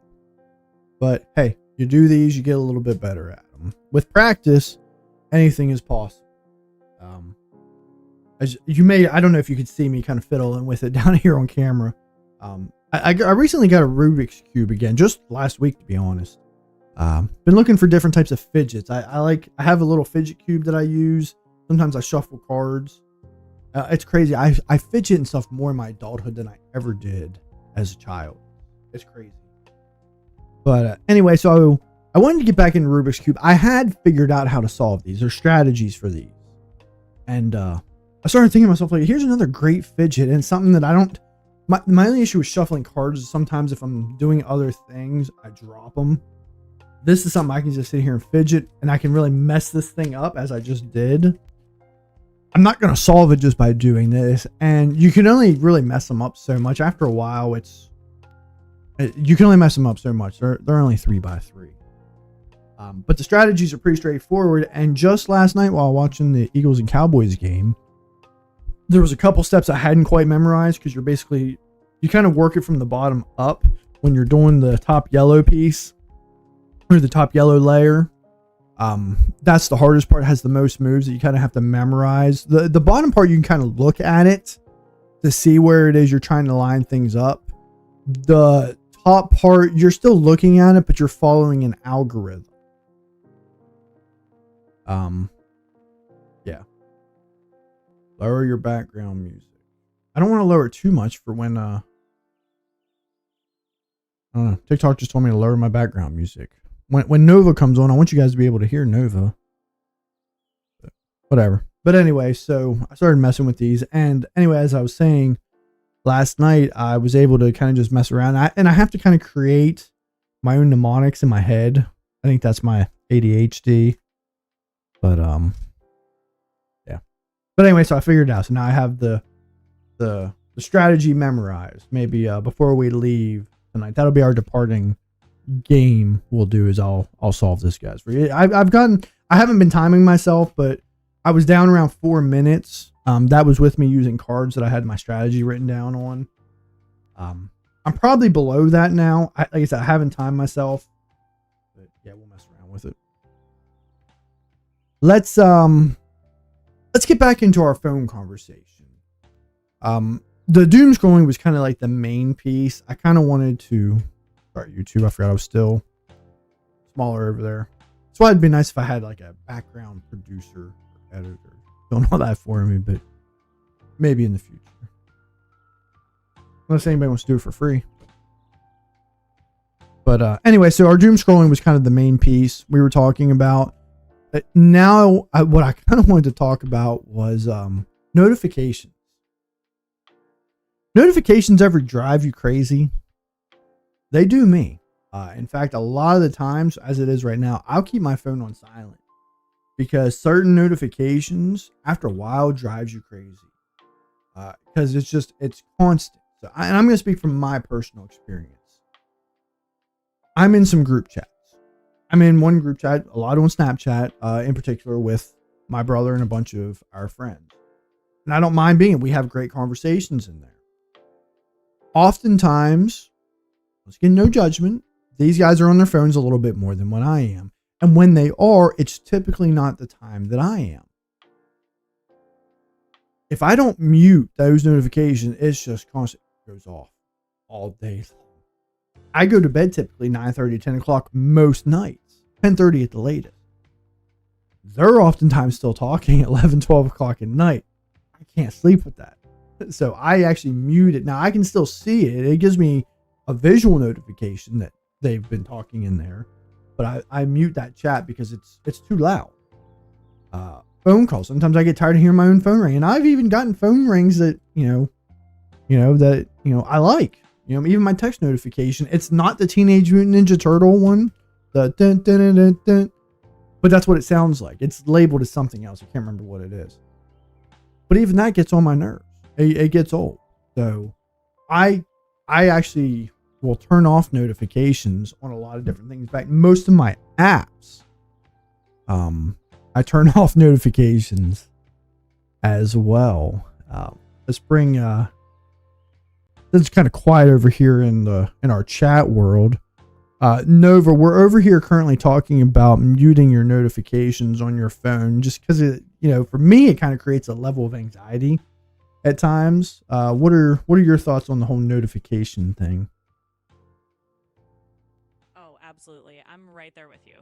But hey, you do these, you get a little bit better at them. With practice, anything is possible. As you may, I don't know if you could see me kind of fiddling with it down here on camera. I recently got a Rubik's Cube again, just last week, to be honest. Been looking for different types of fidgets. I have a little fidget cube that I use. Sometimes I shuffle cards. It's crazy. I fidget and stuff more in my adulthood than I ever did as a child. It's crazy. But anyway, so I wanted to get back into Rubik's Cube. I had figured out how to solve these. There's strategies for these. And I started thinking to myself, like, here's another great fidget and something that I don't... My only issue with shuffling cards is sometimes if I'm doing other things, I drop them. This is something I can just sit here and fidget, and I can really mess this thing up as I just did. I'm not going to solve it just by doing this, and you can only really mess them up so much. After a while, you can only mess them up so much. They're only 3x3. But the strategies are pretty straightforward, and just last night while watching the Eagles and Cowboys game, there was a couple steps I hadn't quite memorized, because you kind of work it from the bottom up when you're doing the top yellow piece or the top yellow layer. That's the hardest part. It has the most moves that you kind of have to memorize. The bottom part, you can kind of look at it to see where it is you're trying to line things up. The top part, you're still looking at it, but you're following an algorithm. Yeah. Lower your background music. I don't want to lower it too much for when I don't know. TikTok just told me to lower my background music. When Nova comes on, I want you guys to be able to hear Nova. But whatever. But anyway, so I started messing with these. And anyway, as I was saying, last night I was able to kind of just mess around. And I have to kind of create my own mnemonics in my head. I think that's my ADHD. But yeah. But anyway, so I figured it out. So now I have the strategy memorized. Maybe before we leave tonight, that'll be our departing game. We'll do is I'll solve this, guys. For you. I haven't been timing myself, but I was down around 4 minutes. That was with me using cards that I had my strategy written down on. I'm probably below that now. Like I said, I haven't timed myself, but yeah, we'll mess around with it. Let's get back into our phone conversation. The doom scrolling was kind of like the main piece. I kind of wanted to start YouTube. I forgot I was still smaller over there. So it'd be nice if I had like a background producer or editor. Don't know that for me, but maybe in the future. Unless anybody wants to do it for free. But anyway, so our doom scrolling was kind of the main piece we were talking about. Now, what I kind of wanted to talk about was notifications. Notifications ever drive you crazy? They do me. In fact, a lot of the times, as it is right now, I'll keep my phone on silent because certain notifications, after a while, drives you crazy. Because it's constant. So and I'm going to speak from my personal experience. I'm in some group chats. I'm in one group chat, a lot on Snapchat, in particular with my brother and a bunch of our friends. And I don't mind being, we have great conversations in there. Oftentimes, let's get no judgment, these guys are on their phones a little bit more than what I am. And when they are, it's typically not the time that I am. If I don't mute those notifications, it's just constant. It goes off all day long. I go to bed typically 9:30, 10 o'clock most nights, 10:30 at the latest. They're oftentimes still talking at 11, 12 o'clock at night. I can't sleep with that. So I actually mute it. Now I can still see it. It gives me a visual notification that they've been talking in there, but I mute that chat because it's too loud. Phone calls. Sometimes I get tired of hearing my own phone ring, and I've even gotten phone rings that I like. Even my text notification. It's not the Teenage Mutant Ninja Turtle one, the dun, dun, dun, dun, dun, but that's what it sounds like. It's labeled as something else. I can't remember what it is. But even that gets on my nerves. It gets old. So I actually will turn off notifications on a lot of different things. In fact, most of my apps, I turn off notifications as well. Let's bring it's kind of quiet over here in our chat world. Nova, we're over here currently talking about muting your notifications on your phone, just because for me it kind of creates a level of anxiety at times. What are your thoughts on the whole notification thing? Oh, absolutely. I'm right there with you.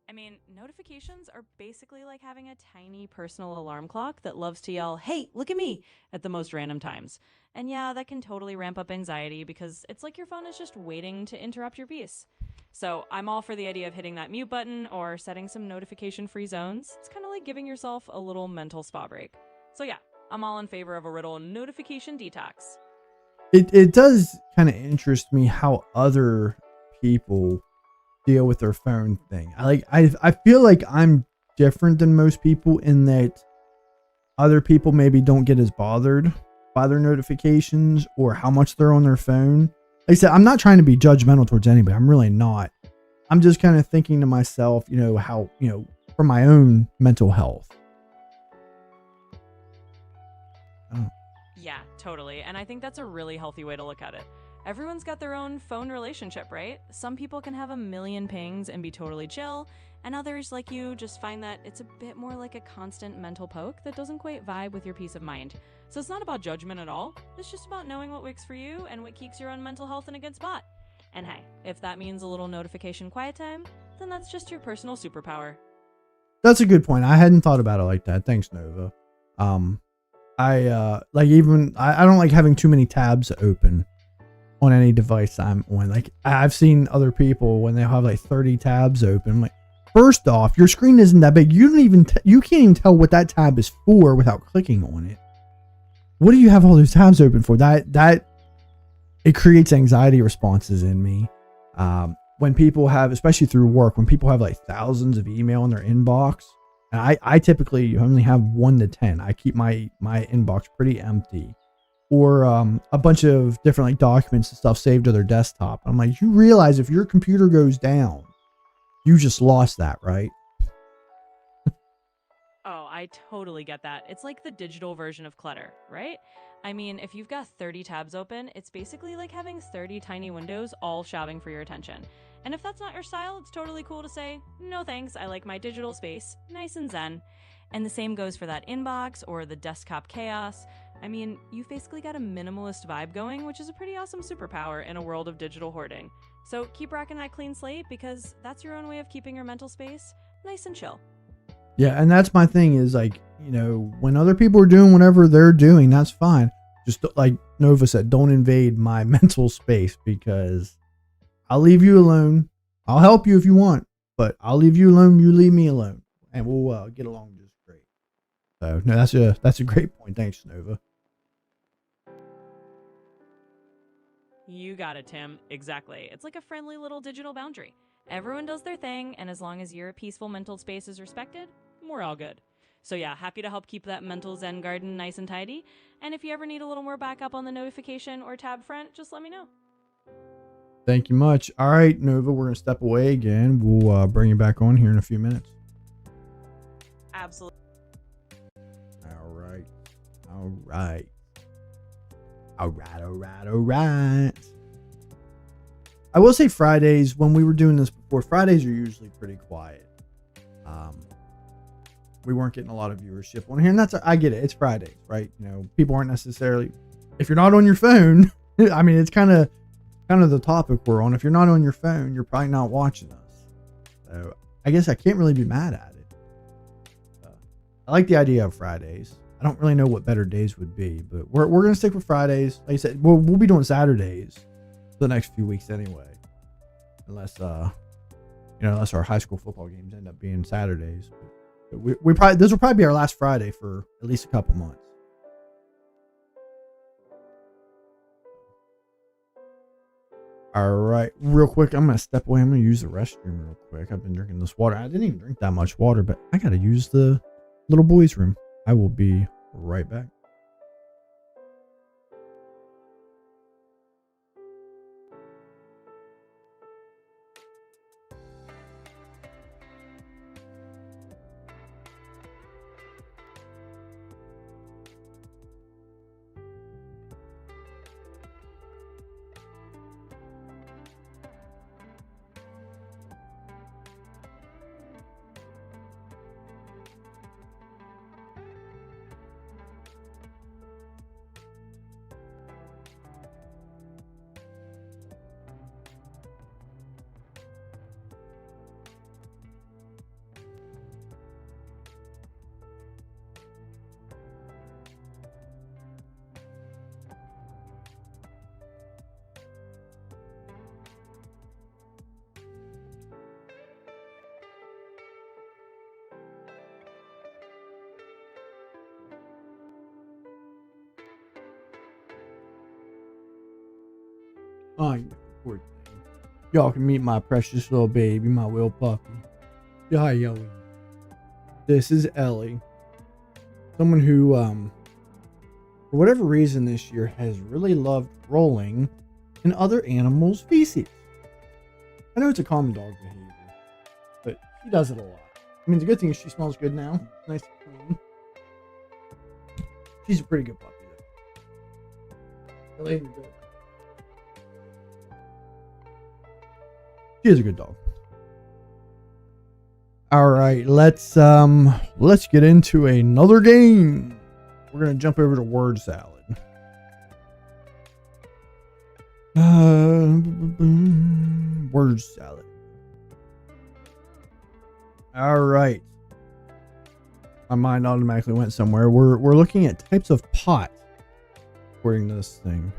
I mean, notifications are basically like having a tiny personal alarm clock that loves to yell, "Hey, look at me," at the most random times. And yeah, that can totally ramp up anxiety because it's like your phone is just waiting to interrupt your peace. So I'm all for the idea of hitting that mute button or setting some notification-free zones. It's kind of like giving yourself a little mental spa break. So yeah, I'm all in favor of a little notification detox. It does kind of interest me how other people deal with their phone thing. I feel like I'm different than most people in that other people maybe don't get as bothered by their notifications or how much they're on their phone. Like I said, I'm not trying to be judgmental towards anybody. I'm really not. I'm just kind of thinking to myself, how, for my own mental health. Yeah, totally. And I think that's a really healthy way to look at it. Everyone's got their own phone relationship, right? Some people can have a million pings and be totally chill, and others, like you, just find that it's a bit more like a constant mental poke that doesn't quite vibe with your peace of mind. So it's not about judgment at all. It's just about knowing what works for you and what keeps your own mental health in a good spot. And hey, if that means a little notification quiet time, then that's just your personal superpower. That's a good point. I hadn't thought about it like that. Thanks, Nova. I don't like having too many tabs open on any device I'm on. Like, I've seen other people when they have like 30 tabs open. I'm like, first off, your screen isn't that big. You can't even tell what that tab is for without clicking on it. What do you have all those tabs open for? That it creates anxiety responses in me. When people have, especially through work, when people have like thousands of email in their inbox, And I typically only have 1 to 10. I keep my inbox pretty empty, or a bunch of different like documents and stuff saved to their desktop. I'm like, you realize if your computer goes down, you just lost that, right? Oh, I totally get that. It's like the digital version of clutter, right? I mean, if you've got 30 tabs open, it's basically like having 30 tiny windows all shouting for your attention. And if that's not your style, it's totally cool to say, no thanks, I like my digital space, nice and zen. And the same goes for that inbox or the desktop chaos. I mean, you've basically got a minimalist vibe going, which is a pretty awesome superpower in a world of digital hoarding. So keep rocking that clean slate because that's your own way of keeping your mental space nice and chill. Yeah, and that's my thing is like, when other people are doing whatever they're doing, that's fine. Just like Nova said, don't invade my mental space, because I'll leave you alone. I'll help you if you want, but I'll leave you alone. You leave me alone, and we'll get along just great. So no, that's a great point. Thanks, Nova. You got it, Tim. Exactly. It's like a friendly little digital boundary. Everyone does their thing, and as long as your peaceful mental space is respected, we're all good. So yeah, happy to help keep that mental zen garden nice and tidy. And if you ever need a little more backup on the notification or tab front, just let me know. Thank you much. All right, Nova, we're gonna step away again. We'll bring you back on here in a few minutes. Absolutely. All right. All right. All right. All right. All right. I will say Fridays, when we were doing this before, Fridays are usually pretty quiet. We weren't getting a lot of viewership on here, and I get it. It's Fridays, right? People aren't necessarily, if you're not on your phone, I mean, it's kind of the topic we're on. If you're not on your phone, you're probably not watching us. So I guess I can't really be mad at it. I like the idea of Fridays. I don't really know what better days would be, but we're going to stick with Fridays. Like I said, we'll be doing Saturdays for the next few weeks anyway. Unless our high school football games end up being Saturdays. But this will probably be our last Friday for at least a couple months. All right, real quick, I'm gonna step away. I'm gonna use the restroom real quick. I've been drinking this water. I didn't even drink that much water, but I gotta use the little boys' room. I will be right back. Oh, poor thing. Y'all can meet my precious little baby, my little puppy. Hi, Ellie. This is Ellie. Someone who, for whatever reason this year, has really loved rolling in other animals' feces. I know it's a common dog behavior, but she does it a lot. I mean, the good thing is she smells good now. Nice and clean. She's a pretty good puppy, though. Ellie, you're good. She is a good dog. All right, let's get into another game. We're gonna jump over to word salad. Word salad. All right. My mind automatically went somewhere. We're looking at types of pot, according to this thing.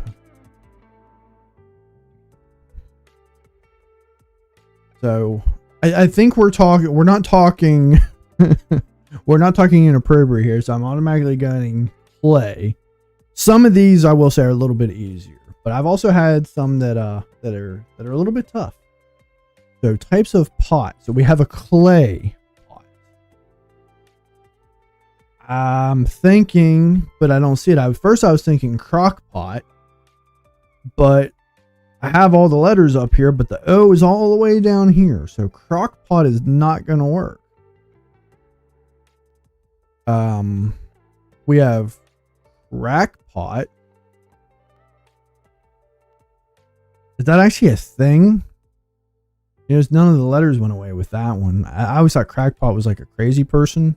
So I think we're not talking inappropriate here. So I'm automatically going play. Some of these I will say are a little bit easier, but I've also had some that are a little bit tough. So types of pot. So we have a clay pot. I'm thinking, but I don't see it. At first I was thinking crock pot, but I have all the letters up here, but the O is all the way down here. So crock pot is not going to work. We have crackpot. Is that actually a thing? You know, none of the letters went away with that one. I always thought crackpot was like a crazy person.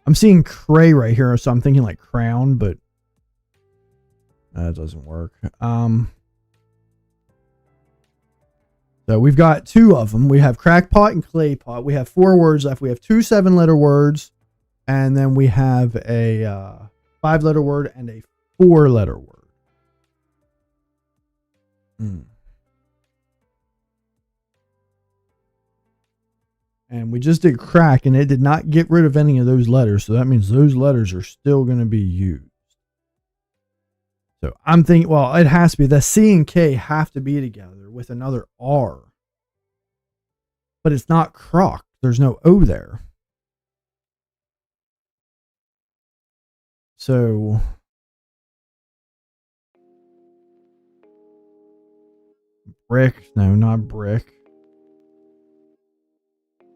I'm seeing cray right here, so I'm thinking like crown, but that doesn't work. So we've got two of them. We have crackpot and clay pot. We have 4 words left. We have 2 7-letter words, and then we have a 5-letter word and a 4-letter word. And we just did crack, and it did not get rid of any of those letters. So that means those letters are still going to be used. So I'm thinking, well, it has to be. The C and K have to be together with another R. But it's not crock. There's no O there. So brick. No, not brick.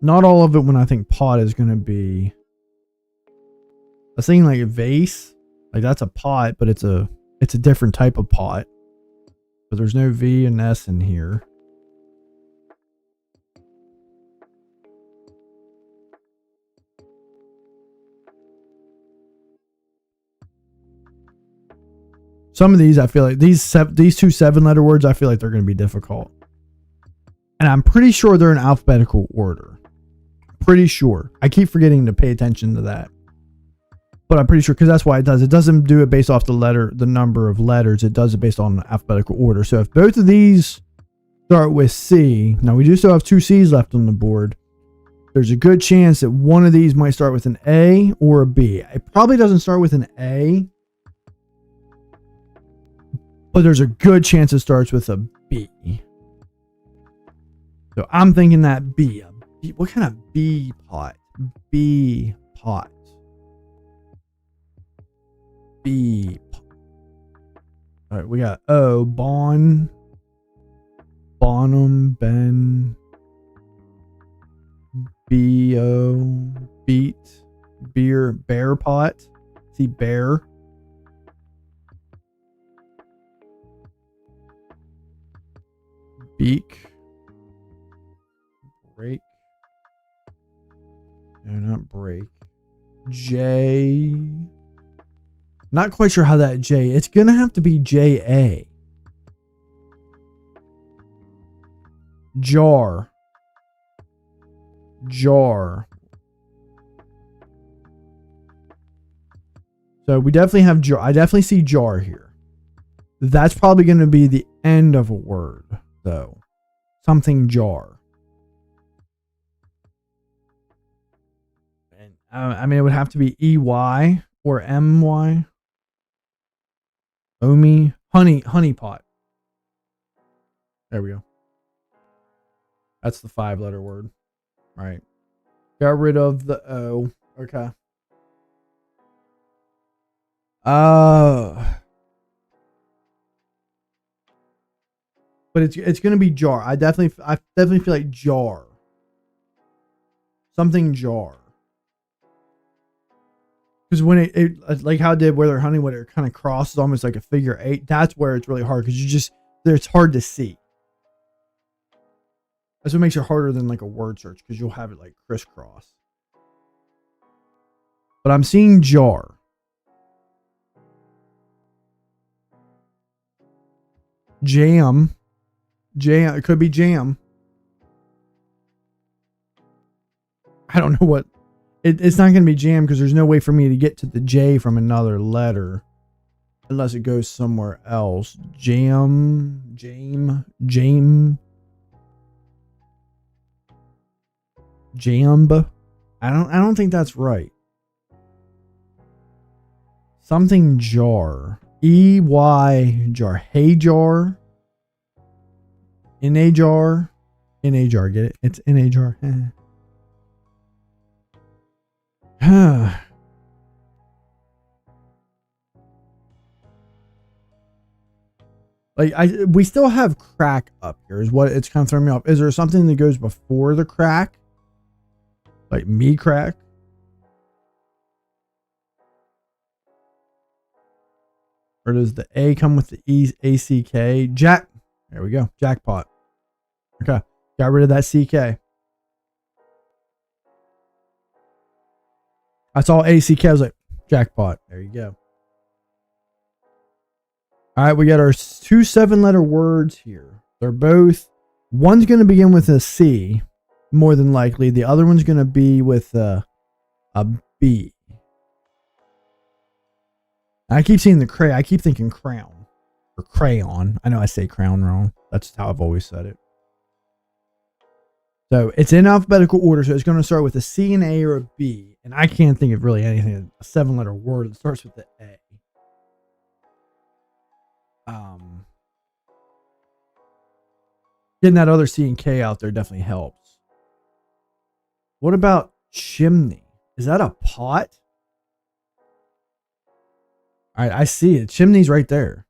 Not all of it when I think pot is going to be. I was thinking like a vase. Like that's a pot, but it's a different type of pot. But there's no V and S in here. Some of these, I feel like these 2 7-letter words, I feel like they're going to be difficult. And I'm pretty sure they're in alphabetical order. Pretty sure. I keep forgetting to pay attention to that. But I'm pretty sure, because that's why it does. It doesn't do it based off the number of letters. It does it based on alphabetical order. So if both of these start with C, now we do still have 2 C's left on the board. There's a good chance that one of these might start with an A or a B. It probably doesn't start with an A, but there's a good chance it starts with a B. So I'm thinking that B. What kind of B pot? B pot. B. All right, we got O. Bonham, Ben. B-O. Beat. Beer. Bear pot. See, bear. Beak. Break. No, not break. J. Not quite sure how that J. It's gonna have to be J-A. Jar. Jar. So we definitely have jar. I definitely see jar here. That's probably going to be the end of a word, though. Something jar. And I mean, it would have to be E-Y or M-Y. Omi. Honey pot. There we go. That's the 5-letter word. Right. Got rid of the O. Okay. But it's gonna be jar. I definitely feel like jar. Something jar. Because when it like how it did where honey, when it kind of crosses almost like a figure 8, that's where it's really hard because it's hard to see. That's what makes it harder than like a word search because you'll have it like crisscross. But I'm seeing jar. Jam. It could be jam. I don't know what. It's not going to be jam because there's no way for me to get to the J from another letter. Unless it goes somewhere else. Jam. Jamb. I don't think that's right. Something jar. E-Y jar. Hey jar. In a jar. In a jar. Get it? It's in a jar. Like we still have crack up here is what it's kind of throwing me off. Is there something that goes before the crack? Like me crack? Or does the A come with the ACK? Jack. There we go. Jackpot. Okay. Got rid of that CK. I saw ACK. I was like, jackpot. There you go. All right. We got our 2 7-letter words here. They're both, one's going to begin with a C, more than likely. The other one's going to be with a B. I keep seeing the cray. I keep thinking crown or crayon. I know I say crown wrong. That's how I've always said it. So it's in alphabetical order. So it's going to start with a C, an A, or a B. And I can't think of really anything, a 7-letter word that starts with the A. Getting that other C and K out there definitely helps. What about chimney? Is that a pot? All right, I see it. Chimney's right there.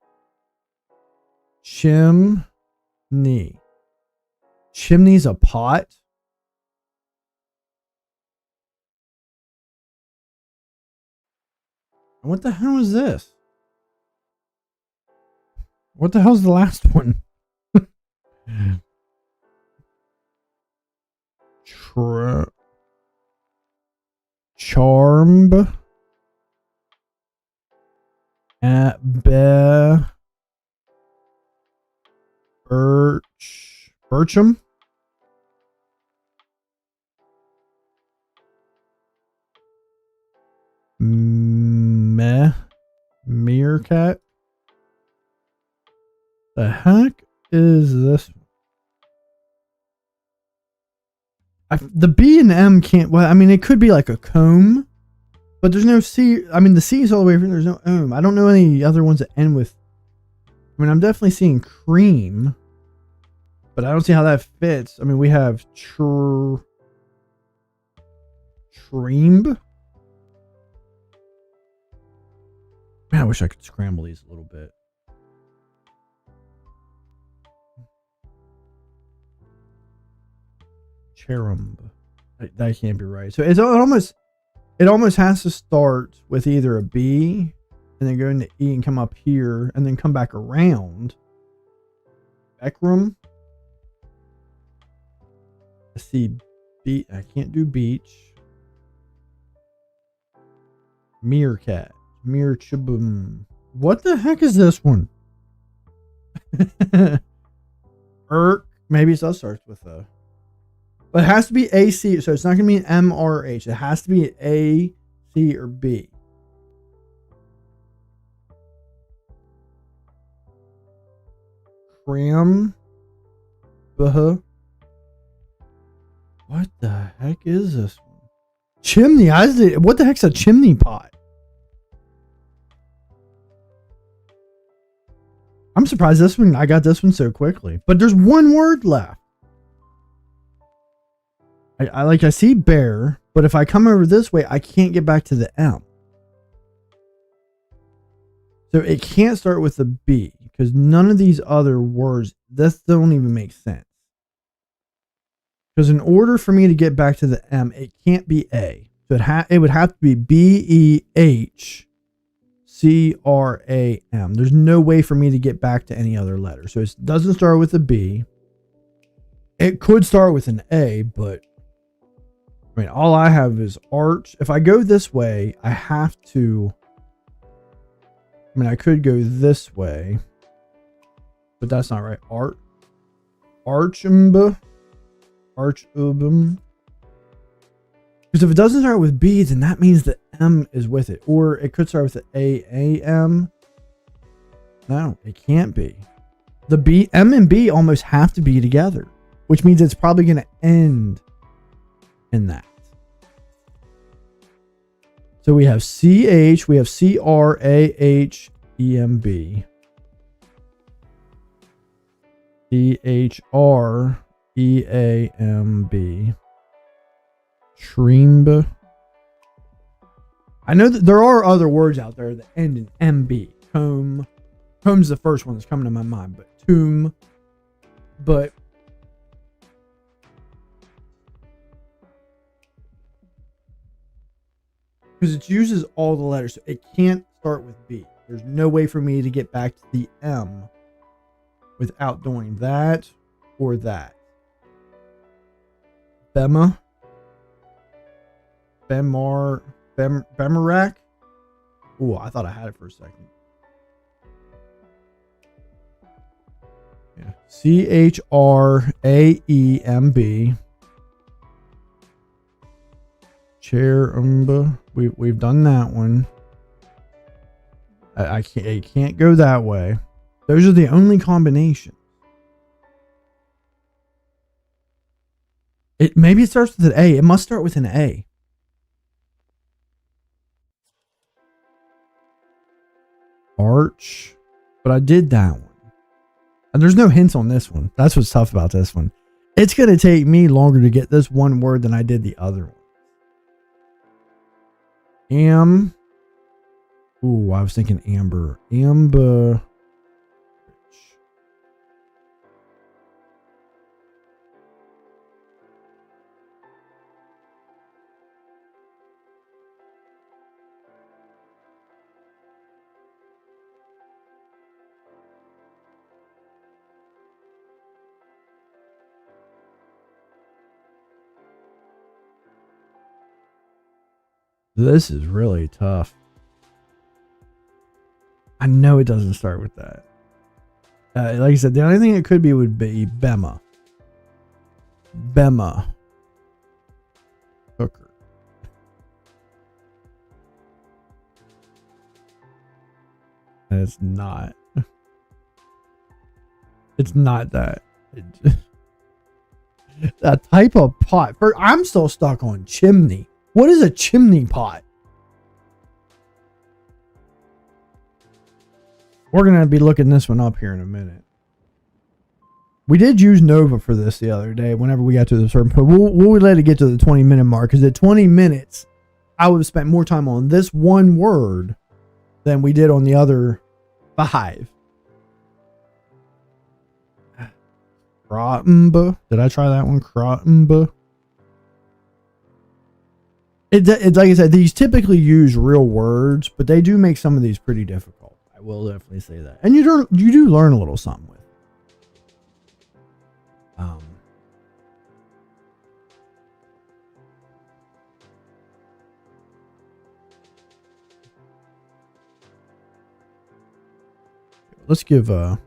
Chimney. Chimney's a pot? What the hell is this? What the hell's the last one? Charm. Bircham. Meerkat. The heck is this? The B and M can't. Well, I mean, it could be like a comb, but there's no C. I mean, the C is all the way from. There's no ohm. I don't know any other ones that end with. I mean, I'm definitely seeing cream, but I don't see how that fits. I mean, we have tream. Man, I wish I could scramble these a little bit. Cherub. That can't be right. So it almost has to start with either a B and then go into E and come up here and then come back around. Beckram. Let's see. I can't do beach. Meerkat. Meerchibum. What the heck is this one? Maybe it does start with a. But it has to be AC, so it's not going to be an M or H. It has to be an A, C, or B. Cram. What the heck is this one? Chimney. What the heck's a chimney pot? I'm surprised I got this one so quickly. But there's one word left. I see bear, but if I come over this way, I can't get back to the M. So it can't start with the B because none of these other words, this don't even make sense. Because in order for me to get back to the M, it can't be A. So it would have to be BEHCRAM. There's no way for me to get back to any other letter. So it doesn't start with a B. It could start with an A, but I mean, all I have is arch. If I go this way, I have to. I mean, I could go this way, but that's not right. Archum. Because if it doesn't start with B, then that means the M is with it. Or it could start with the AAM. No, it can't be. The B, M and B almost have to be together, which means it's probably going to end in that. So we have CH, we have CRAHEMB. CHREAMB. Shreemb. I know that there are other words out there that end in MB. Comb. Comb's the first one that's coming to my mind, but tomb. But because it uses all the letters, so it can't start with B. There's no way for me to get back to the M without doing that or that. Bema. Bemarak. Oh, I thought I had it for a second. Yeah. Chraemb. Chair. We've done that one. I can't go that way. Those are the only combinations. Maybe it starts with an A. It must start with an A. Arch. But I did that one. And there's no hints on this one. That's what's tough about this one. It's going to take me longer to get this one word than I did the other one. Ooh, I was thinking amber. Amber. This is really tough. I know it doesn't start with that. Like I said, the only thing it could be would be Bema. Bema. Hooker. And it's not. It's not that. That type of pot. I'm still stuck on chimney. What is a chimney pot? We're going to be looking this one up here in a minute. We did use Nova for this the other day whenever we got to the certain point. We'll let it get to the 20-minute mark, because at 20 minutes, I would have spent more time on this one word than we did on the other 5. Crottenba. Did I try that one? Crottenba. It's like I said, these typically use real words, but they do make some of these pretty difficult. I will definitely say that. And you do learn a little something with it. Let's give y'all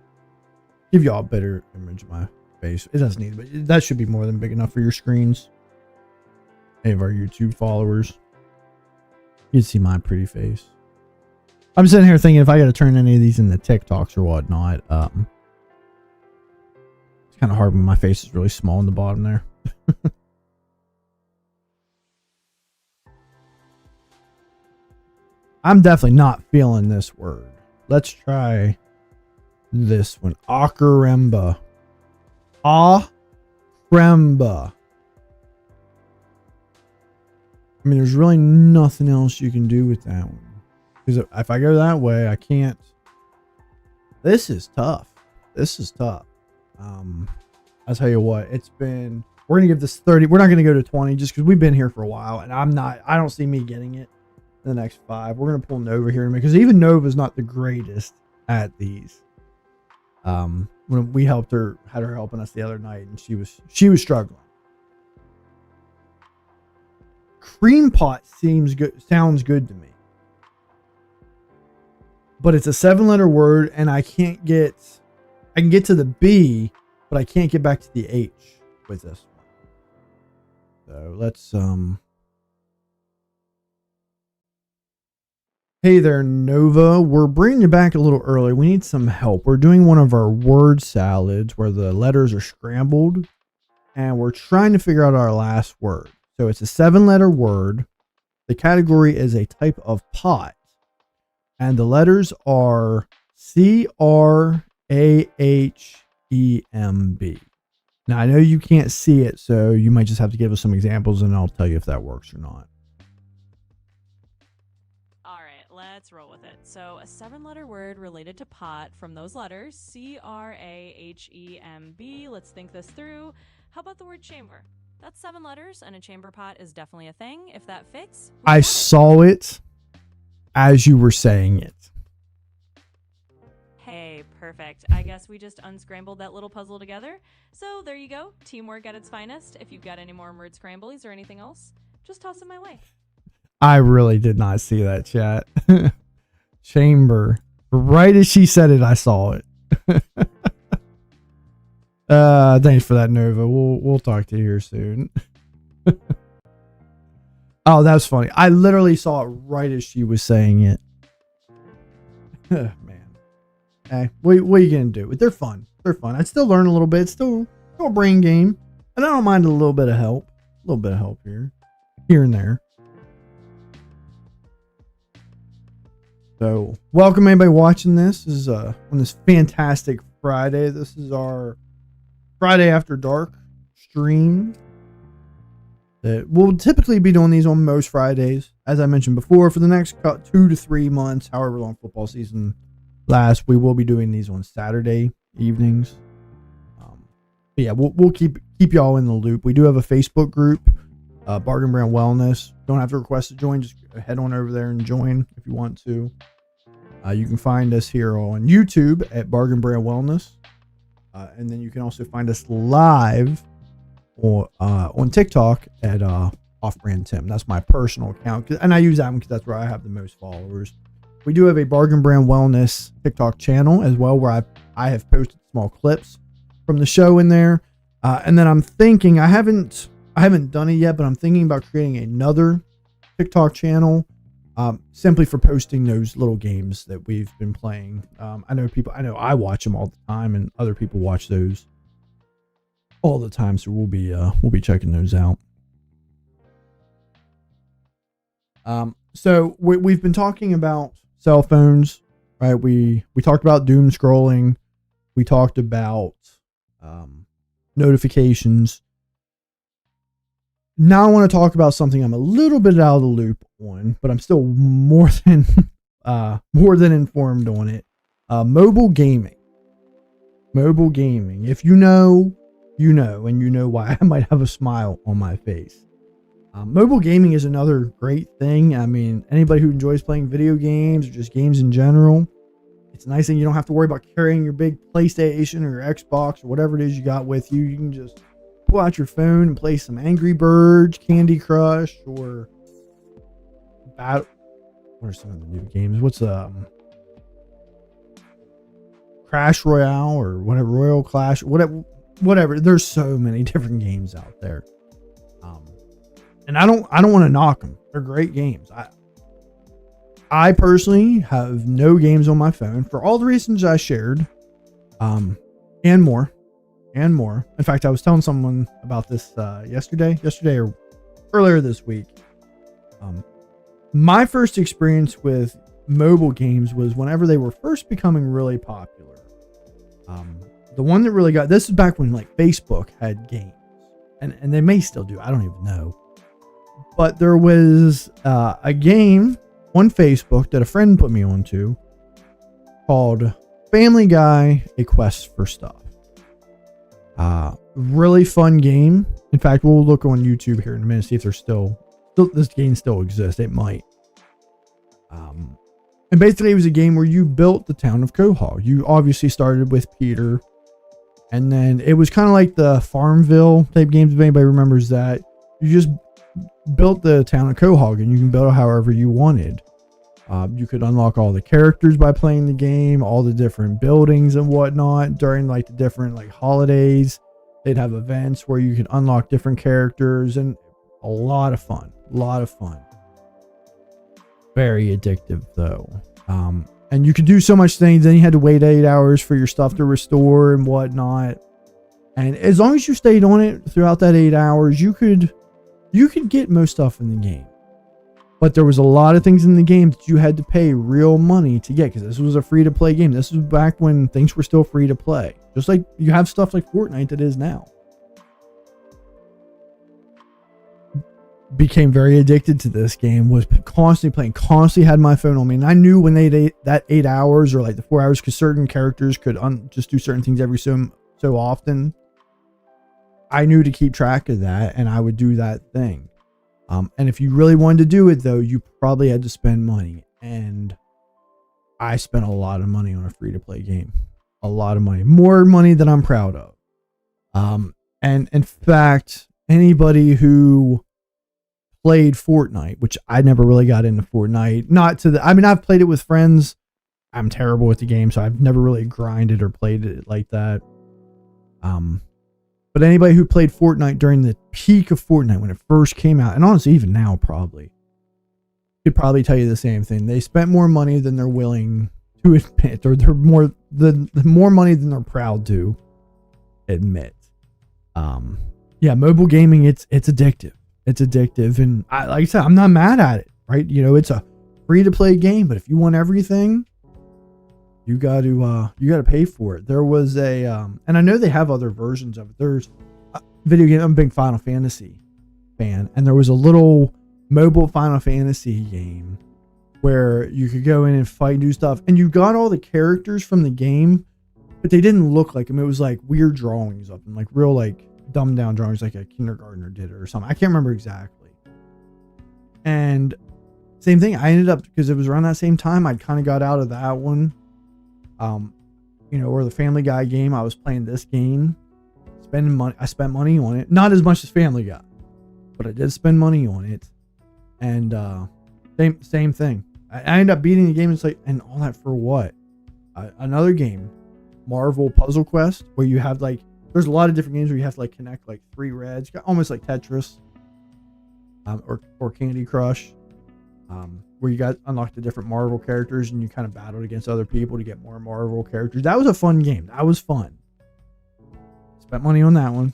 a better image of my face. It doesn't need, but that should be more than big enough for your screens. Any of our YouTube followers, you can see my pretty face. I'm sitting here thinking if I got to turn any of these into TikToks or whatnot. It's kind of hard when my face is really small in the bottom there. I'm definitely not feeling this word. Let's try this one. Akaremba. Akaremba. I mean, there's really nothing else you can do with that one. Because if I go that way, I can't. This is tough. This is tough. I'll tell you what, it's been, we're going to give this 30. We're not going to go to 20 just because we've been here for a while. And I don't see me getting it in the next 5. We're going to pull Nova here in a minute, because even Nova's not the greatest at these. When we had her helping us the other night, and she was struggling. Cream pot sounds good to me, but it's a 7-letter word, and I can get to the B, but I can't get back to the H with this one. So let's Hey there, Nova. We're bringing you back a little early. We need some help. We're doing one of our word salads where the letters are scrambled, and we're trying to figure out our last word. So it's a 7-letter word. The category is a type of pot, and the letters are CRAHEMB. Now, I know you can't see it, so you might just have to give us some examples, and I'll tell you if that works or not. Let's roll with it. So, a 7-letter word related to pot from those letters, CRAHEMB. Let's think this through. How about the word chamber? That's 7 letters, and a chamber pot is definitely a thing. If that fits, I saw it as you were saying it. Hey, perfect. I guess we just unscrambled that little puzzle together. So there you go. Teamwork at its finest. If you've got any more word scramblies or anything else, just toss them my way. I really did not see that, chat. Chamber. Right as she said it, I saw it. Thanks for that, Nova. We'll talk to you here soon. Oh, that's funny. I literally saw it right as she was saying it. Man. Hey, what are you gonna do? They're fun. They're fun. I still learn a little bit. It's still a brain game, and I don't mind a little bit of help. A little bit of help here and there. So, welcome anybody watching this. This is on this fantastic Friday. This is our Friday After Dark stream. That we'll typically be doing these on most Fridays, as I mentioned before, for the next 2 to 3 months, however long football season lasts. We will be doing these on Saturday evenings. But yeah, we'll keep y'all in the loop. We do have a Facebook group, Bargain Brand Wellness. Don't have to request to join. Just head on over there and join if you want to. You can find us here on YouTube at Bargain Brand Wellness, and then you can also find us live on TikTok at Off Brand Tim. That's my personal account, and I use that one because that's where I have the most followers. We do have a Bargain Brand Wellness TikTok channel as well, where I have posted small clips from the show in there. And then I'm thinking, I haven't done it yet, but I'm thinking about creating another TikTok channel, simply for posting those little games that we've been playing. I know I watch them all the time, and other people watch those all the time. So we'll be checking those out. So we've been talking about cell phones, right? We talked about doom scrolling. We talked about notifications. Now I want to talk about something I'm a little bit out of the loop on, but I'm still more than informed on it. Mobile gaming. Mobile gaming. If you know, you know, and you know why I might have a smile on my face. Mobile gaming is another great thing. I mean, anybody who enjoys playing video games or just games in general, it's nice that you don't have to worry about carrying your big PlayStation or your Xbox or whatever it is you got with you. You can just pull out your phone and play some Angry Birds, Candy Crush, or what are some of the new games? What's Crash Royale or whatever, Royal Clash, whatever. There's so many different games out there. And I don't want to knock them. They're great games. I personally have no games on my phone for all the reasons I shared, and more. In fact, I was telling someone about this yesterday or earlier this week. My first experience with mobile games was whenever they were first becoming really popular. The one that really this is back when like Facebook had games, and they may still do. I don't even know. But there was a game on Facebook that a friend put me onto called Family Guy: A Quest for Stuff. Really fun game. In fact, we'll look on YouTube here in a minute, see if there's still this game still exists. It might. And basically it was a game where you built the town of Quahog. You obviously started with Peter, and then it was kind of like the Farmville type games, if anybody remembers that. You just built the town of Quahog, and you can build it however you wanted. You could unlock all the characters by playing the game, all the different buildings and whatnot during like the different like holidays. They'd have events where you could unlock different characters, and a lot of fun. Very addictive though. And you could do so much things. Then you had to wait 8 hours for your stuff to restore and whatnot. And as long as you stayed on it throughout that 8 hours, you could get most stuff in the game. But there was a lot of things in the game that you had to pay real money to get, because this was a free-to-play game. This was back when things were still free to play. Just like you have stuff like Fortnite that is now. became very addicted to this game, was constantly playing, constantly had my phone on me. And I knew when they ate that 8 hours or like the 4 hours, because certain characters could just do certain things every so often. I knew to keep track of that, and I would do that thing. And if you really wanted to do it, though, you probably had to spend money. And I spent a lot of money on a free-to-play game. A lot of money. More money than I'm proud of. And in fact, anybody who played Fortnite, which I never really got into Fortnite, I've played it with friends. I'm terrible with the game, so I've never really grinded or played it like that. But anybody who played Fortnite during the peak of Fortnite when it first came out, and honestly even now probably, could probably tell you the same thing. They spent more money than they're willing to admit, or they're more money than they're proud to admit. Yeah, mobile gaming, it's addictive. It's addictive, and like I said, I'm not mad at it, right? You know, it's a free to play game, but if you want everything, you got to pay for it. There was and I know they have other versions of it. There's a video game. I'm a big Final Fantasy fan, and there was a little mobile Final Fantasy game where you could go in and fight and do stuff, and you got all the characters from the game, but they didn't look like them. It was like weird drawings of them, like real like dumbed down drawings, like a kindergartner did it or something. I can't remember exactly. And same thing, I ended up, because it was around that same time, I'd kind of got out of that one. Or the Family Guy game, I was playing this game, spending money. I spent money on it, not as much as Family Guy, but I did spend money on it. And same thing. I ended up beating the game. It's like, and all that for what? Another game, Marvel Puzzle Quest, where you have like, there's a lot of different games where you have to like connect like 3 reds, almost like Tetris, or Candy Crush, where you got unlocked the different Marvel characters and you kind of battled against other people to get more Marvel characters. That was a fun game. That was fun. Spent money on that one.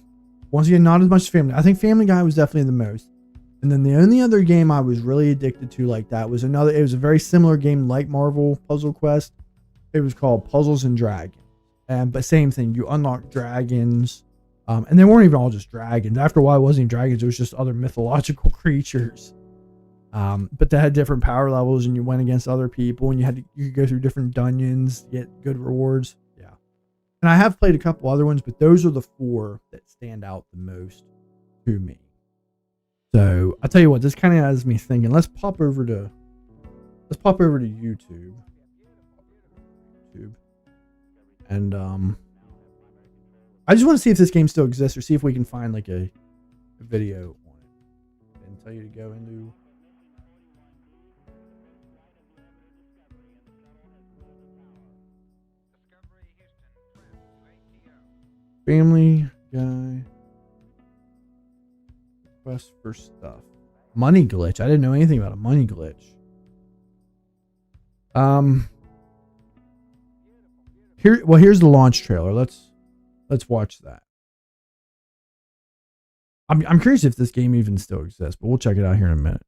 Once again, not as much as Family. I think Family Guy was definitely the most. And then the only other game I was really addicted to like that was it was a very similar game like Marvel Puzzle Quest. It was called Puzzles and Dragons. But same thing, you unlock dragons. And they weren't even all just dragons. After a while, it wasn't even dragons. It was just other mythological creatures. But they had different power levels, and you went against other people, and you could go through different dungeons, get good rewards. Yeah. And I have played a couple other ones, but those are the 4 that stand out the most to me. So I'll tell you what, this kind of has me thinking. Let's pop over to YouTube. And I just want to see if this game still exists, or see if we can find like a video on it. And tell you to go into Family Guy quest for stuff. Money glitch. I didn't know anything about a money glitch. Here's the launch trailer. Let's watch that. I'm curious if this game even still exists, but we'll check it out here in a minute.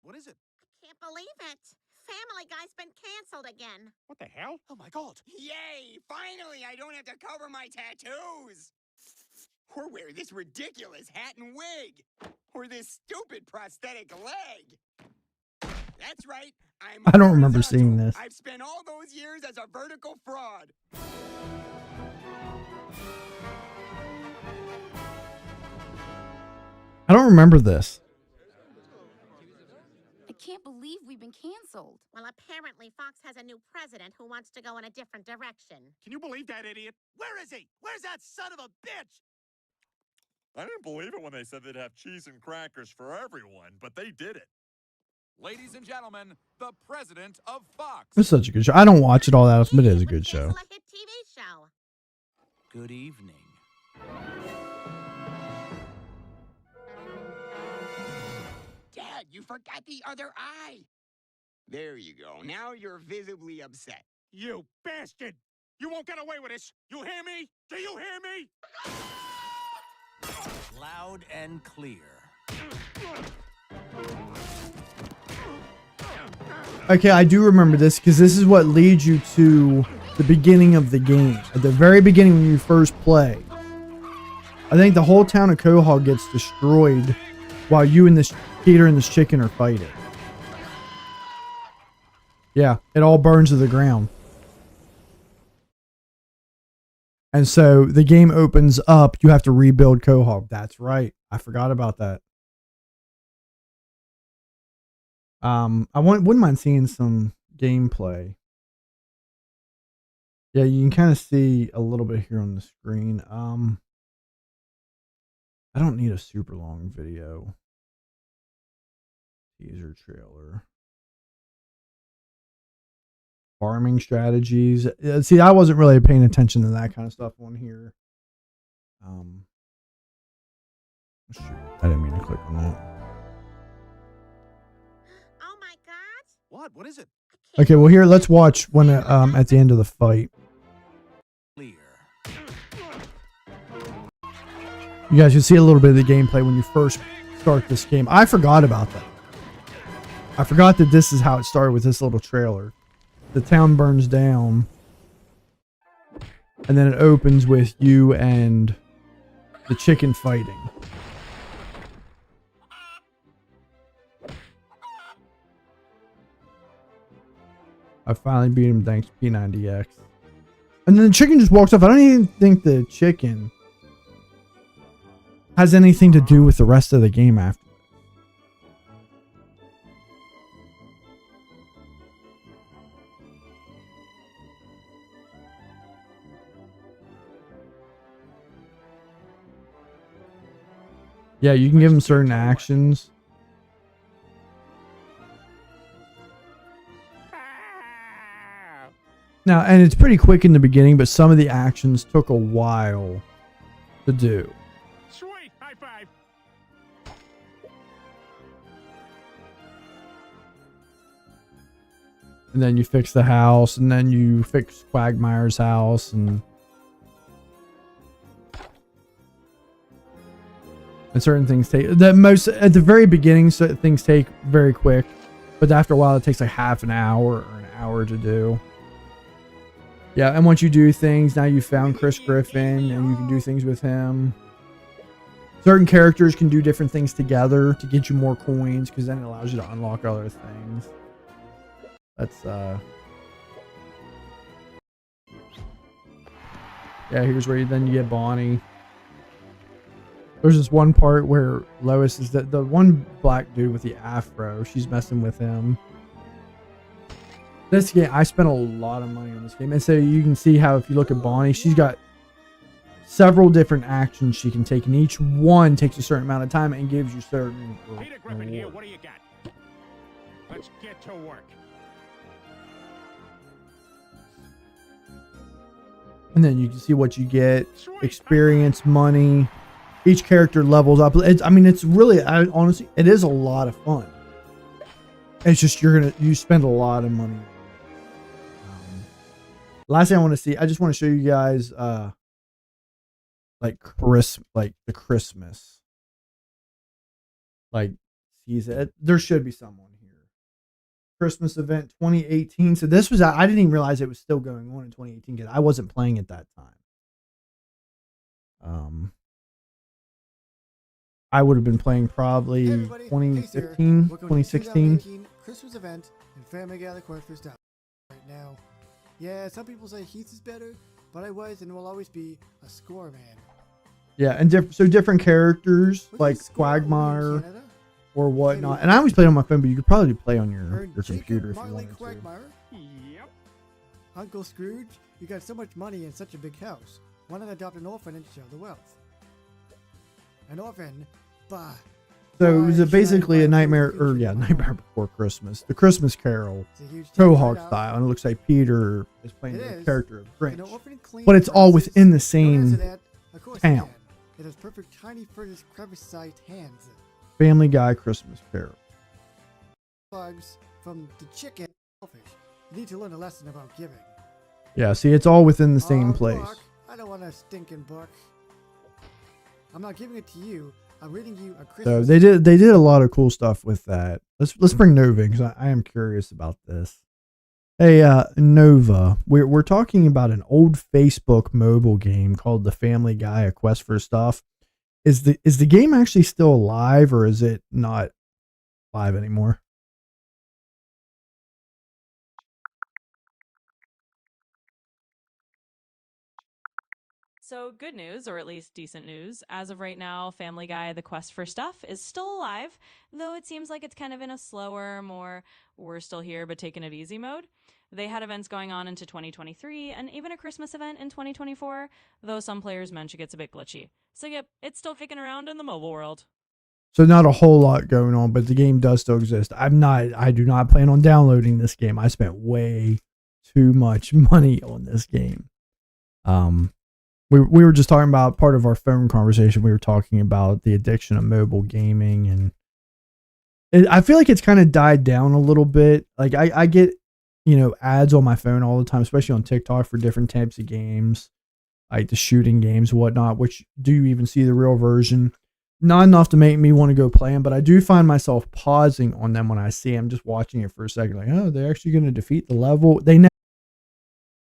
What is it? I can't believe it. Family Guy's been canceled again. What the hell? Oh my god. Yay! Finally, I don't have to cover my tattoos! Or wear this ridiculous hat and wig! Or this stupid prosthetic leg! That's right, I don't remember seeing this. I've spent all those years as a vertical fraud. I don't remember this. I can't believe we've been canceled. Well, apparently Fox has a new president who wants to go in a different direction. Can you believe that idiot? Where is he? Where's that son of a bitch? I didn't believe it when they said they'd have cheese and crackers for everyone, but they did it. Ladies and gentlemen, the president of Fox. It's such a good show. I don't watch it all that often, but it is a good show. Cancel a hit TV show. Good evening. Dad, you forgot the other eye. There you go. Now you're visibly upset. You bastard! You won't get away with this. You hear me? Do you hear me? Loud and clear. Okay, I do remember this because this is what leads you to the the beginning of the game. At the very beginning when you first play. I think the whole town of Quahog gets destroyed while you and this Peter and this chicken are fighting. Yeah, it all burns to the ground. And so the game opens up. You have to rebuild Quahog. That's right. I forgot about that. Wouldn't mind seeing some gameplay. Yeah, you can kind of see a little bit here on the screen. I don't need a super long video. Teaser trailer. Farming strategies. See, I wasn't really paying attention to that kind of stuff on here. Shoot, I didn't mean to click on that. Oh my god. What is it? Okay, well here, let's watch when at the end of the fight. Clear. You guys can see a little bit of the gameplay when you first start this game. I forgot about that. I forgot that this is how it started with this little trailer. The town burns down. And then it opens with you and the chicken fighting. I finally beat him thanks to P90X. And then the chicken just walks off. I don't even think the chicken has anything to do with the rest of the game after. Yeah, you can give him certain actions. Now, and it's pretty quick in the beginning, but some of the actions took a while to do. Sweet, high five. And then you fix the house, and then you fix Quagmire's house, and certain things take at the very beginning. So things take very quick, but after a while, it takes like half an hour or an hour to do. Yeah, and once you do things, now you found Chris Griffin, and you can do things with him. Certain characters can do different things together to get you more coins, because then it allows you to unlock other things. That's yeah, here's where you get Bonnie. There's this one part where Lois is the one black dude with the afro. She's messing with him. This game, I spent a lot of money on this game. And so you can see how if you look at Bonnie, she's got several different actions she can take. And each one takes a certain amount of time and gives you certain Peter Griffin here, rewards. what do you got? Let's get to work. And then you can see what you get. Experience, money. Each character levels up. It's really, honestly, it is a lot of fun. It's just you spend a lot of money. Last thing I want to see, I just want to show you guys like the Christmas. Like season. There should be someone here. Christmas event 2018. So this was, I didn't even realize it was still going on in 2018 because I wasn't playing at that time. I would have been playing probably 2015, 2016. Christmas event and Family Gather Corners down right now. Yeah, some people say Heath is better, but I was and will always be a score man. Yeah, and different characters like Quagmire or whatnot. And I always played on my phone, but you could probably play on your computer if you wanted to. Quagmire. Yep. Uncle Scrooge, you got so much money and such a big house. Why not adopt an orphan and share the wealth? An orphan, bah. So it was basically a Nightmare Before Christmas. The Christmas Carol, Quahog style, and it looks like Peter is playing the character of Grinch. But it's all within the same town. It has perfect tiny furnace crevice-sized hands. Family Guy Christmas Carol. Bugs from the chicken. You need to learn a lesson about giving. Yeah, see, it's all within the same place. Buck, I don't want a stinking book. I'm not giving it to you. I'm reading you a Christmas. So they did a lot of cool stuff with that. Let's bring Nova in because I am curious about this. Hey, Nova, we're talking about an old Facebook mobile game called The Family Guy: A Quest for Stuff. Is the game actually still alive, or is it not live anymore? So, good news, or at least decent news. As of right now, Family Guy: The Quest for Stuff is still alive, though it seems like it's kind of in a slower, more we're still here but taking it easy mode. They had events going on into 2023 and even a Christmas event in 2024, though some players mention it's a bit glitchy. So, yep, it's still kicking around in the mobile world. So not a whole lot going on, but the game does still exist. I do not plan on downloading this game. I spent way too much money on this game. Um, we were just talking about part of our phone conversation. We were talking about the addiction of mobile gaming, and I feel like it's kind of died down a little bit. Like I get, ads on my phone all the time, especially on TikTok for different types of games, like the shooting games, whatnot. Which do you even see the real version? Not enough to make me want to go play them, but I do find myself pausing on them when I see them, just watching it for a second. Like, oh, they're actually going to defeat the level.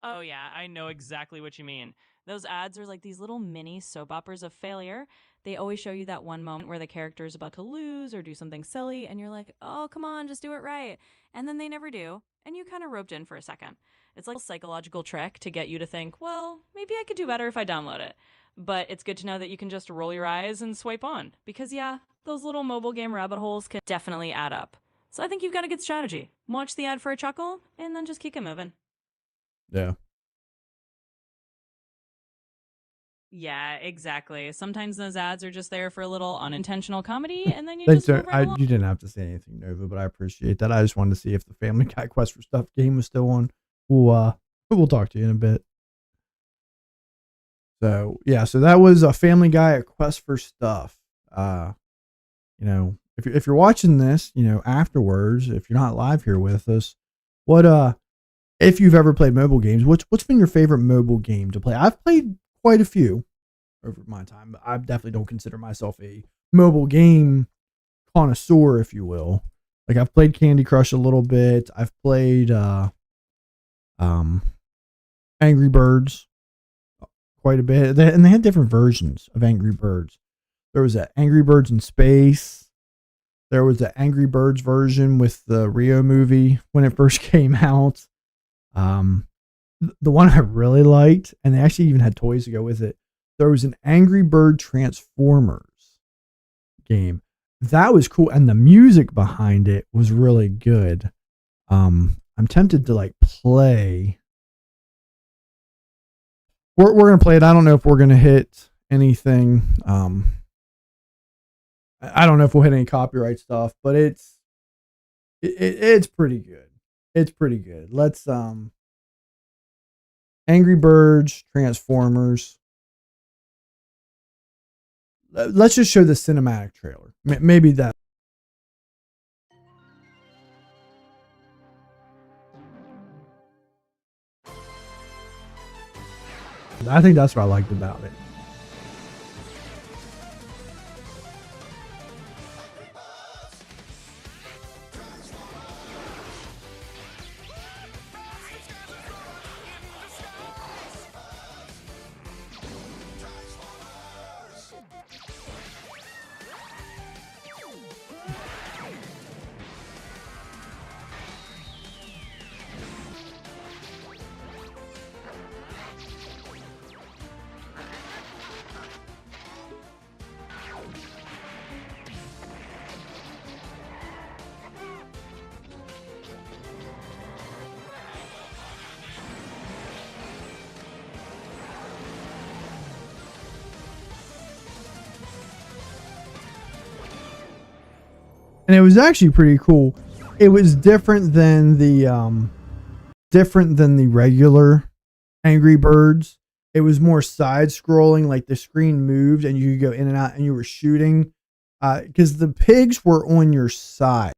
Oh, yeah, I know exactly what you mean. Those ads are like these little mini soap operas of failure. They always show you that one moment where the character is about to lose or do something silly, and you're like, oh, come on, just do it right. And then they never do, and you kind of roped in for a second. It's like a psychological trick to get you to think, well, maybe I could do better if I download it. But it's good to know that you can just roll your eyes and swipe on. Because, yeah, those little mobile game rabbit holes can definitely add up. So I think you've got a good strategy. Watch the ad for a chuckle, and then just keep it moving. Yeah. Yeah, exactly. Sometimes those ads are just there for a little unintentional comedy, and then you Thanks, just move right you along. didn't have to say anything, Nova, but I appreciate that. I just wanted to see if the Family Guy Quest for Stuff game was still on. We'll talk to you in a bit. So yeah, so that was a Family Guy: A Quest for Stuff. If you're watching this, afterwards, if you're not live here with us, what if you've ever played mobile games, what's been your favorite mobile game to play? I've played quite a few over my time, but I definitely don't consider myself a mobile game connoisseur, if you will. Like I've played Candy Crush a little bit. I've played um Angry Birds quite a bit. And they had different versions of Angry Birds. There was a Angry Birds in Space. There was the Angry Birds version with the Rio movie when it first came out. The one I really liked, and they actually even had toys to go with it. There was an Angry Bird Transformers game. That was cool, and the music behind it was really good. I'm tempted to like play. We're gonna play it. I don't know if we're gonna hit anything. I don't know if we'll hit any copyright stuff, but it's pretty good. It's pretty good. Let's Angry Birds Transformers. Let's just show the cinematic trailer. Maybe that. I think that's what I liked about it. And it was actually pretty cool. It was different than the regular Angry Birds. It was more side scrolling, like the screen moved and you could go in and out and you were shooting. Because the pigs were on your side.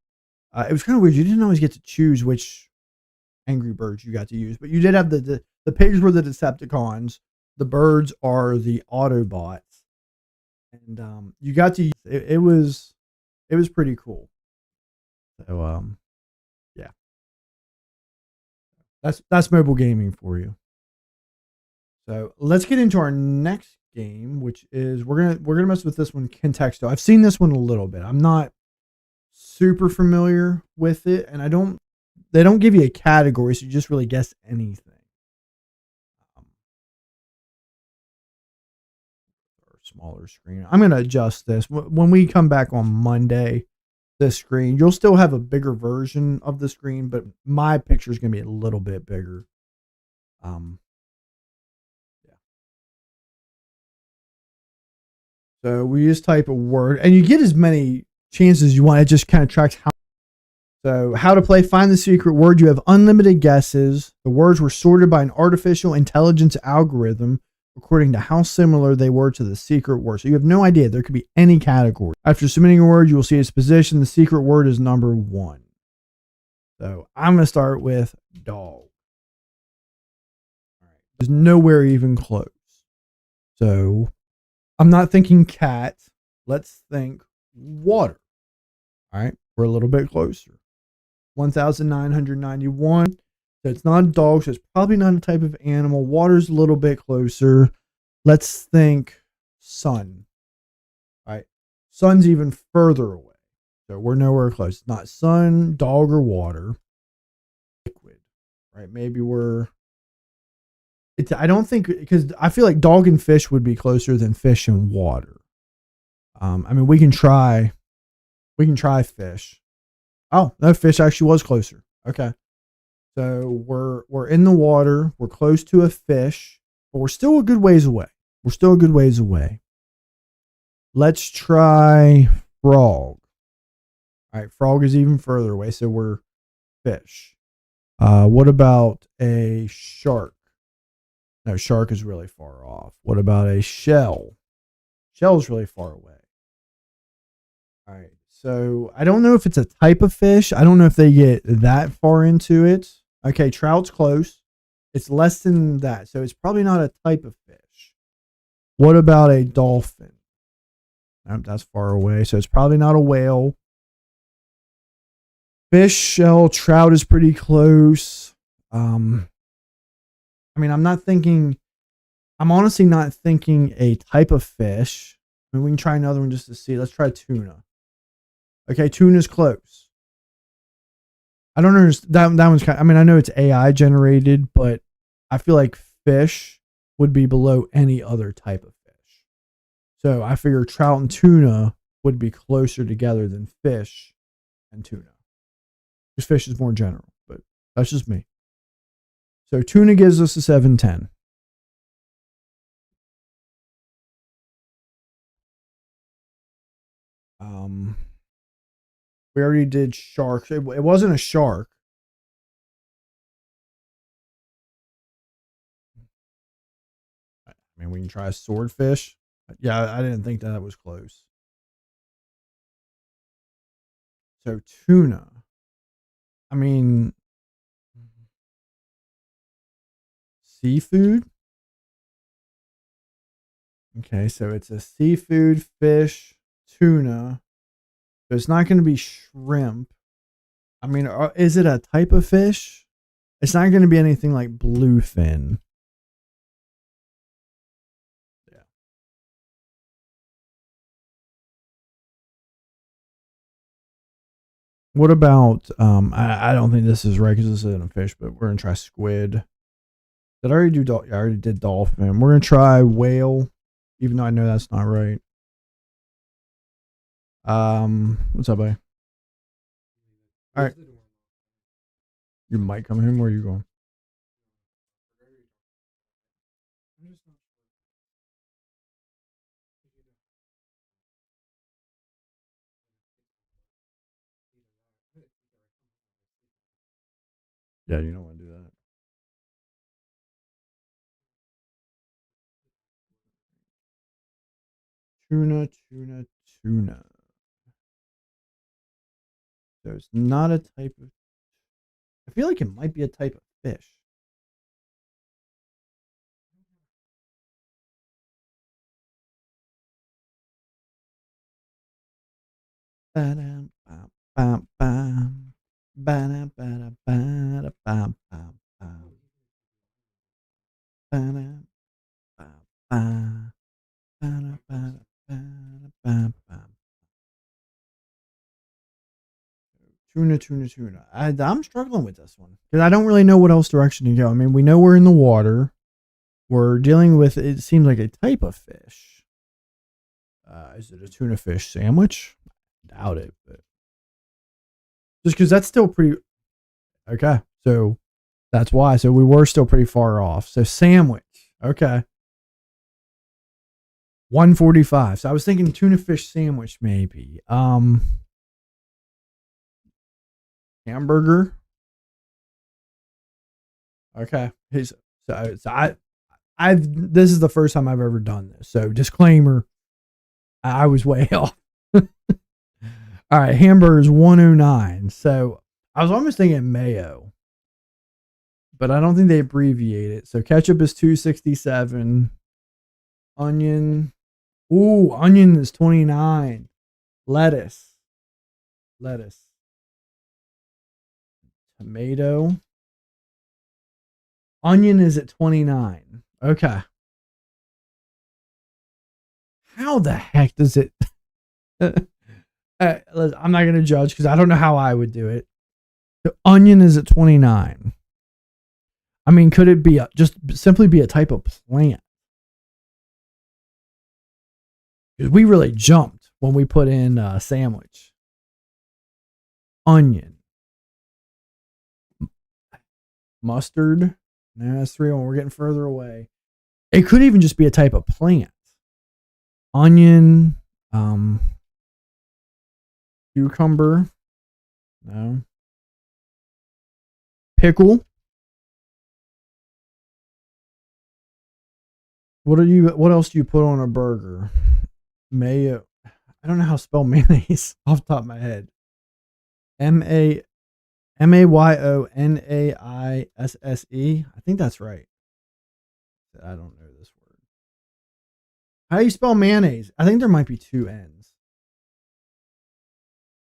It was kind of weird. You didn't always get to choose which Angry Birds you got to use, but you did have the pigs were the Decepticons. The birds are the Autobots. And you got to it was pretty cool. So yeah. That's mobile gaming for you. So let's get into our next game, which is we're gonna mess with this one, Contexto. I've seen this one a little bit. I'm not super familiar with it, and they don't give you a category, so you just really guess anything. Or smaller screen. I'm gonna adjust this when we come back on Monday. This screen, you'll still have a bigger version of the screen, but my picture is gonna be a little bit bigger. Yeah. So we just type a word, and you get as many chances as you want. It just kind of tracks how. So, how to play Find the Secret Word. You have unlimited guesses. The words were sorted by an artificial intelligence algorithm according to how similar they were to the secret word. So, you have no idea. There could be any category. After submitting a word, you will see its position. The secret word is number 1. So, I'm going to start with dog. All right. There's nowhere even close. So, I'm not thinking cat. Let's think water. All right. We're a little bit closer. 1,991. So it's not a dog, so it's probably not a type of animal. Water's a little bit closer. Let's think sun. All right. Sun's even further away. So we're nowhere close. It's not sun, dog, or water. Liquid. Right. Maybe I don't think, because I feel like dog and fish would be closer than fish and water. I mean, we can try fish. Oh, no, fish actually was closer. Okay. So we're in the water. We're close to a fish, but we're still a good ways away. Let's try frog. All right, frog is even further away, so we're fish. What about a shark? No, shark is really far off. What about a shell? Shell is really far away. All right. So I don't know if it's a type of fish. I don't know if they get that far into it. Okay, trout's close. It's less than that. So it's probably not a type of fish. What about a dolphin? That's far away. So it's probably not a whale. Fish, shell, trout is pretty close. I mean, I'm honestly not thinking a type of fish. I mean, we can try another one just to see. Let's try tuna. Okay, tuna's close. I don't understand. That one's I mean, I know it's AI generated, but I feel like fish would be below any other type of fish. So I figure trout and tuna would be closer together than fish and tuna. Because fish is more general, but that's just me. So tuna gives us a 710. We already did sharks. It wasn't a shark. I mean, we can try a swordfish. Yeah, I didn't think that was close. So tuna. I mean, seafood. Okay, so it's a seafood, fish, tuna. So it's not going to be shrimp. I mean, is it a type of fish? It's not going to be anything like bluefin. Yeah. What about I don't think this is right because this isn't a fish, but we're gonna try squid. Did I already do I already did dolphin. We're gonna try whale, even though I know that's not right. What's up, buddy? All right. You might come in. Where are you going? Yeah, you don't want to do that. Tuna, tuna, tuna. So it's not a type of. I feel like it might be a type of fish. Ba-dum, bam, bam, bam. Ba-dum, ba-dum, ba-dum, bam, bam, bam. Ba-da, ba-ba, ba-da, ba-da, ba-da, ba-ba. Tuna. I'm struggling with this one because I don't really know what else direction to go. I mean, we know we're in the water. We're dealing with, it seems like a type of fish. Is it a tuna fish sandwich? Doubt it, but just because that's still pretty. Okay, so that's why. So we were still pretty far off. So sandwich. Okay. 145. So I was thinking tuna fish sandwich maybe. Hamburger. Okay. This is the first time I've ever done this. So disclaimer, I was way off. All right, hamburgers 109. So I was almost thinking mayo, but I don't think they abbreviate it. So ketchup is 267. Onion. Ooh, onion is 29. Lettuce. Tomato. Onion is at 29. Okay. How the heck does it? I'm not going to judge because I don't know how I would do it. The onion is at 29. I mean, could it be just simply be a type of plant? Because we really jumped when we put in sandwich. Onion. Mustard. No, that's 3 1. We're getting further away. It could even just be a type of plant. Onion. Cucumber. No. Pickle. What else do you put on a burger? Mayo. I don't know how to spell mayonnaise off the top of my head. Mayonaisse. I think that's right. I don't know this word. How do you spell mayonnaise? I think there might be 2 N's.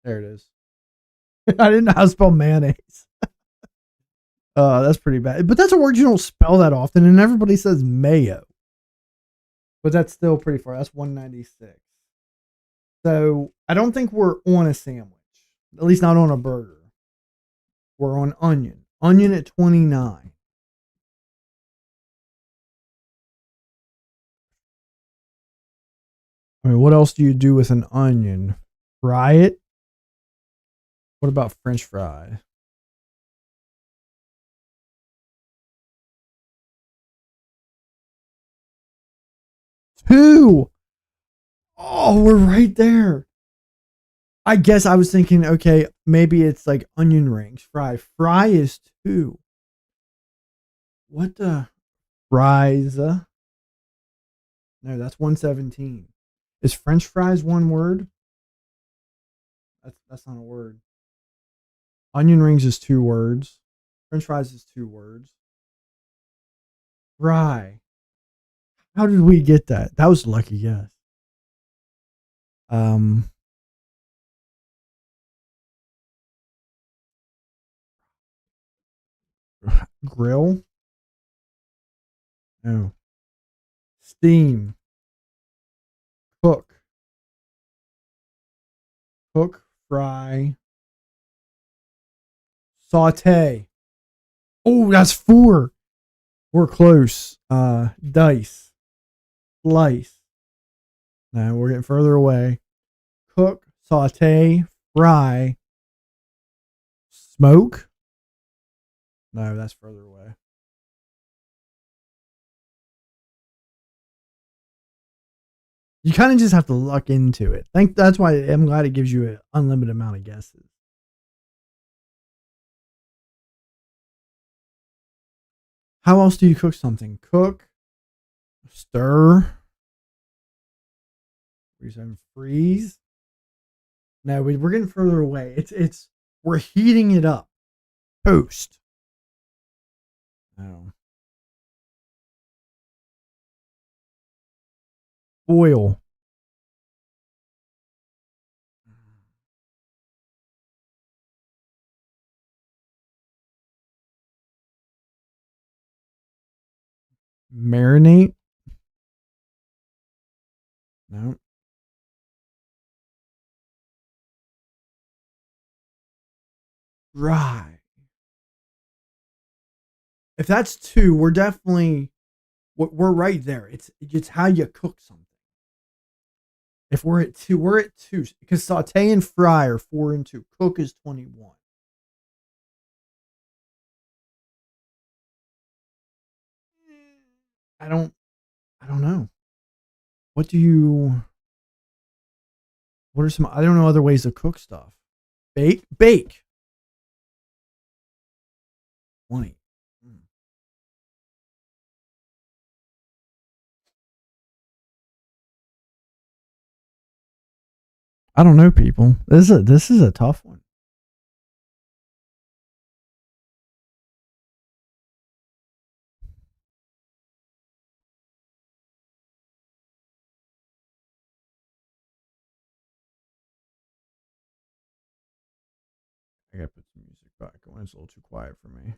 There it is. I didn't know how to spell mayonnaise. That's pretty bad. But that's a word you don't spell that often, and everybody says mayo. But that's still pretty far. That's 196. So I don't think we're on a sandwich. At least not on a burger. We're on onion. Onion at 29. I mean, what else do you do with an onion? Fry it? What about French fry? Two. Oh, we're right there. I guess I was thinking, okay, maybe it's like onion rings. Fry is 2. What the fries? No, that's 117. Is French fries one word? That's not a word. Onion rings is 2 words. French fries is 2 words. Fry. How did we get that? That was a lucky guess. Grill. No. Steam. Cook. Fry. Saute. Oh, that's 4. We're close. Dice. Slice. No, we're getting further away. Cook, saute, fry, smoke. No, that's further away. You kind of just have to luck into it. That's why I'm glad it gives you an unlimited amount of guesses. How else do you cook something? Cook, stir, freeze. No, we're getting further away. We're heating it up. Toast. No. Oil. Marinate? No. Right. If that's 2, we're definitely we're right there. It's how you cook something. If we're at 2, we're at 2 because saute and fry are 4 and 2. Cook is 21. I don't know. What are some, I don't know other ways to cook stuff. Bake. 20. I don't know, people. This is a tough one. I gotta put some music back on. It's a little too quiet for me.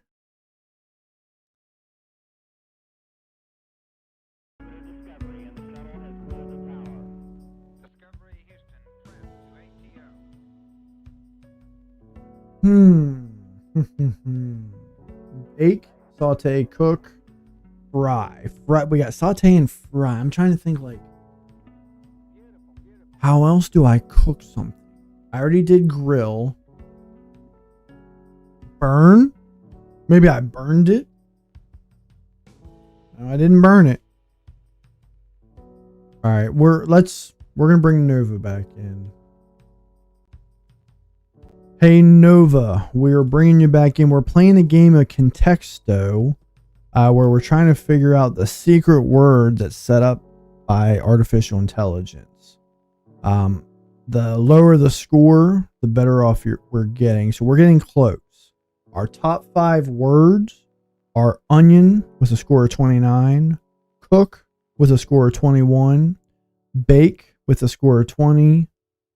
Bake, saute, cook, fry. We got saute and fry. I'm trying to think like, how else do I cook something? I already did grill. Burn? Maybe I burned it. No, I didn't burn it. All right, we're gonna bring Nova back in. Hey Nova, we're bringing you back in. We're playing a game of Contexto, where we're trying to figure out the secret word that's set up by artificial intelligence. The lower the score, the better off we're getting. So we're getting close. Our top 5 words are onion with a score of 29, cook with a score of 21, bake with a score of 20,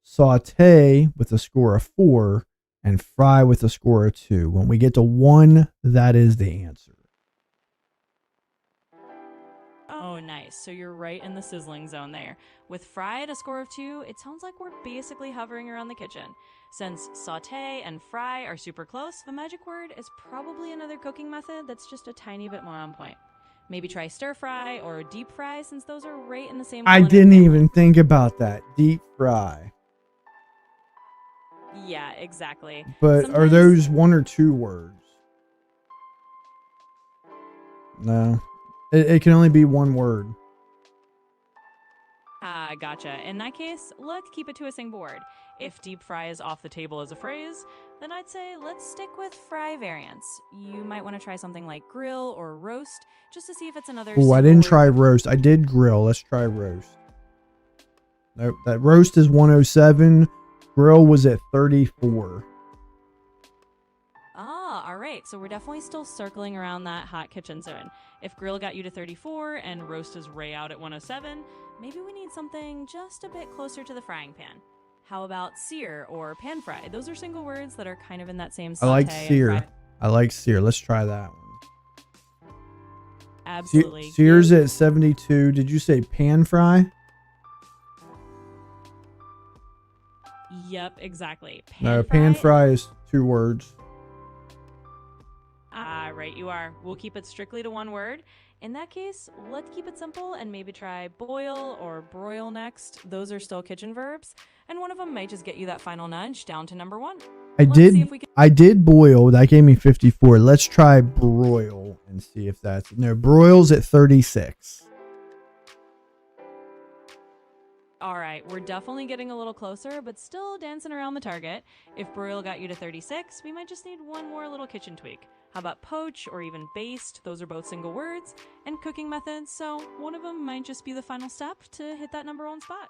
saute with a score of 4, and fry with a score of 2. When we get to 1, that is the answer. Oh, nice. So you're right in the sizzling zone there. With fry at a score of 2, it sounds like we're basically hovering around the kitchen. Since saute and fry are super close, the magic word is probably another cooking method that's just a tiny bit more on point. Maybe try stir fry or deep fry, since those are right in the same I culinary didn't family. even think about that. Deep fry. Yeah, exactly. But are those 1 or 2 words? No. It can only be 1 word. Ah, gotcha. In that case, let's keep it to a single word. If deep fry is off the table as a phrase, then I'd say let's stick with fry variants. You might want to try something like grill or roast, just to see if it's another. Oh, I didn't try roast. I did grill. Let's try roast. Nope, that roast is 107. Grill was at 34. Ah, all right. So we're definitely still circling around that hot kitchen zone. If grill got you to 34 and roast is way out at 107, maybe we need something just a bit closer to the frying pan. How about sear or pan fry? Those are single words that are kind of in that same I saute like and sear. fry. I like sear. Let's try that one. Absolutely. Sear's at 72. Did you say pan fry? Yep, exactly. Pan fry is 2 words. Ah, right, you are. We'll keep it strictly to 1 word. In that case, let's keep it simple and maybe try boil or broil next. Those are still kitchen verbs, and one of them might just get you that final nudge down to number 1. I did boil. That gave me 54. Let's try broil and see if that's... No, broil's at 36. All right, we're definitely getting a little closer, but still dancing around the target. If broil got you to 36, we might just need 1 more little kitchen tweak. How about poach or even baste? Those are both single words and cooking methods, so one of them might just be the final step to hit that number 1 spot.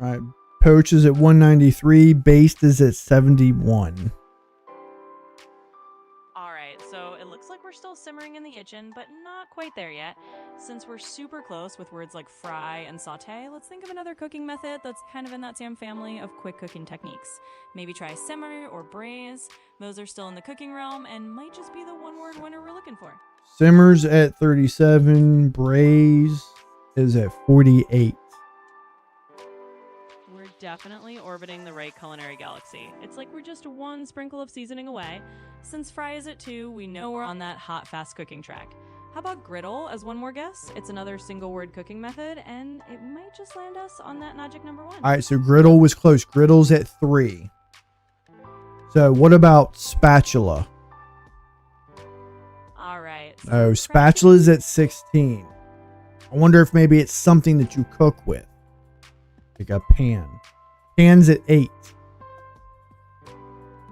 All right, poach is at 193. Baste is at 71. All right, so it looks like we're still simmering in the kitchen, but not quite there yet. Since we're super close with words like fry and saute, let's think of another cooking method that's kind of in that same family of quick cooking techniques. Maybe try simmer or braise. Those are still in the cooking realm and might just be the 1 word winner we're looking for. Simmers at 37. Braise is at 48. We're definitely orbiting the right culinary galaxy. It's like we're just one sprinkle of seasoning away. Since fry is at 2, we know we're on that hot, fast cooking track. How about griddle as one more guess? It's another single word cooking method, and it might just land us on that magic number 1. All right, so griddle was close. Griddle's at 3. So what about spatula? All right. Oh, spatula's at 16. I wonder if maybe it's something that you cook with. Like a pan. Pan's at 8.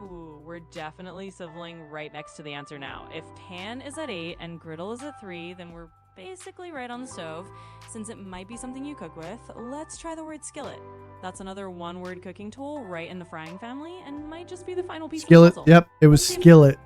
Ooh, we're definitely sibling right next to the answer now. If pan is at 8 and griddle is at 3, then we're basically right on the stove. Since it might be something you cook with, let's try the word skillet. That's another one-word cooking tool right in the frying family and might just be the final piece Skillet. of the puzzle. Yep, it was skillet.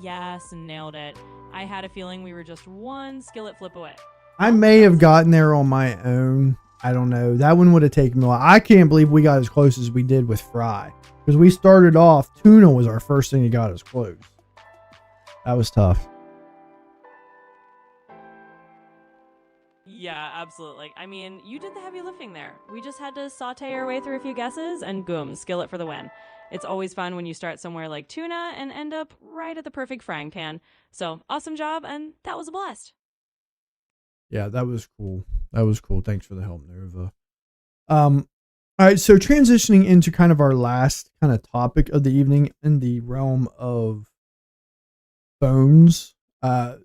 Yes, nailed it. I had a feeling we were just one skillet flip away. I may have gotten there on my own. I don't know. That one would have taken me a while. I can't believe we got as close as we did with fry. Because we started off, tuna was our first thing that got us close. That was tough. Yeah, absolutely. I mean, you did the heavy lifting there. We just had to saute our way through a few guesses and boom, skillet for the win. It's always fun when you start somewhere like tuna and end up right at the perfect frying pan. So, awesome job, and that was a blast. Yeah, that was cool. That was cool. Thanks for the help, Nova. All right, so transitioning into kind of our last kind of topic of the evening in the realm of phones.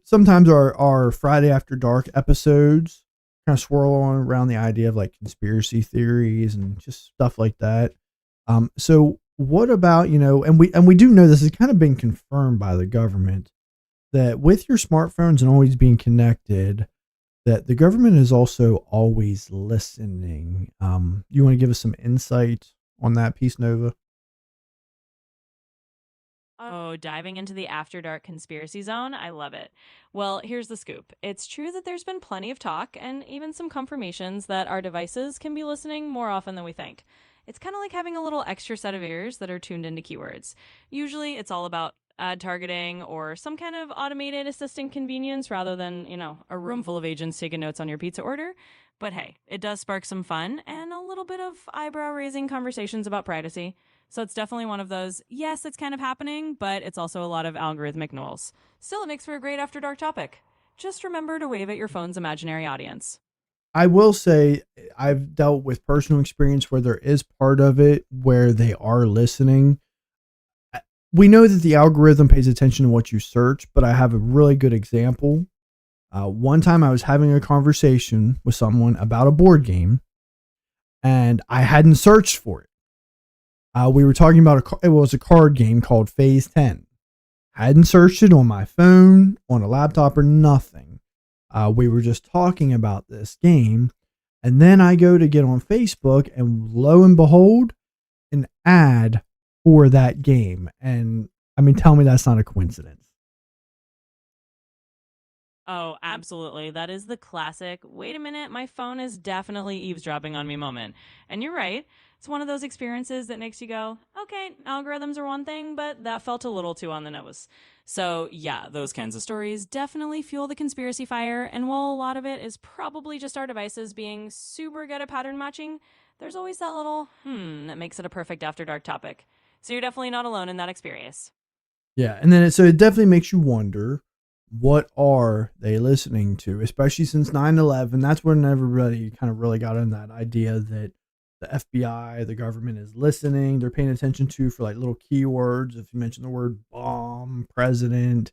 Sometimes our Friday After Dark episodes kind of swirl on around the idea of like conspiracy theories and just stuff like that. So what about, and we do know this has kind of been confirmed by the government that with your smartphones and always being connected, that the government is also always listening. You want to give us some insight on that piece, Nova? Oh, diving into the After Dark conspiracy zone? I love it. Well, here's the scoop. It's true that there's been plenty of talk and even some confirmations that our devices can be listening more often than we think. It's kind of like having a little extra set of ears that are tuned into keywords. Usually it's all about ad targeting or some kind of automated assistant convenience rather than, a room full of agents taking notes on your pizza order. But hey, it does spark some fun and a little bit of eyebrow-raising conversations about privacy. So it's definitely one of those, yes, it's kind of happening, but it's also a lot of algorithmic noise. Still, it makes for a great After Dark topic. Just remember to wave at your phone's imaginary audience. I will say I've dealt with personal experience where there is part of it where they are listening. We know that the algorithm pays attention to what you search, but I have a really good example. One time I was having a conversation with someone about a board game and I hadn't searched for it. We were talking about it was a card game called Phase 10. I hadn't searched it on my phone, on a laptop, or nothing. We were just talking about this game. And then I go to get on Facebook, and lo and behold, an ad for that game. And I mean, tell me that's not a coincidence. Oh, absolutely. That is the classic, wait a minute, my phone is definitely eavesdropping on me moment. And you're right. It's one of those experiences that makes you go, okay, algorithms are one thing, but that felt a little too on the nose. So yeah, those kinds of stories definitely fuel the conspiracy fire. And while a lot of it is probably just our devices being super good at pattern matching, there's always that little that makes it a perfect After Dark topic. So you're definitely not alone in that experience. Yeah, and then it definitely makes you wonder, what are they listening to? Especially since 9/11, that's when everybody kind of really got in that idea that the FBI, the government is listening. They're paying attention to for like little keywords. If you mention the word bomb, president,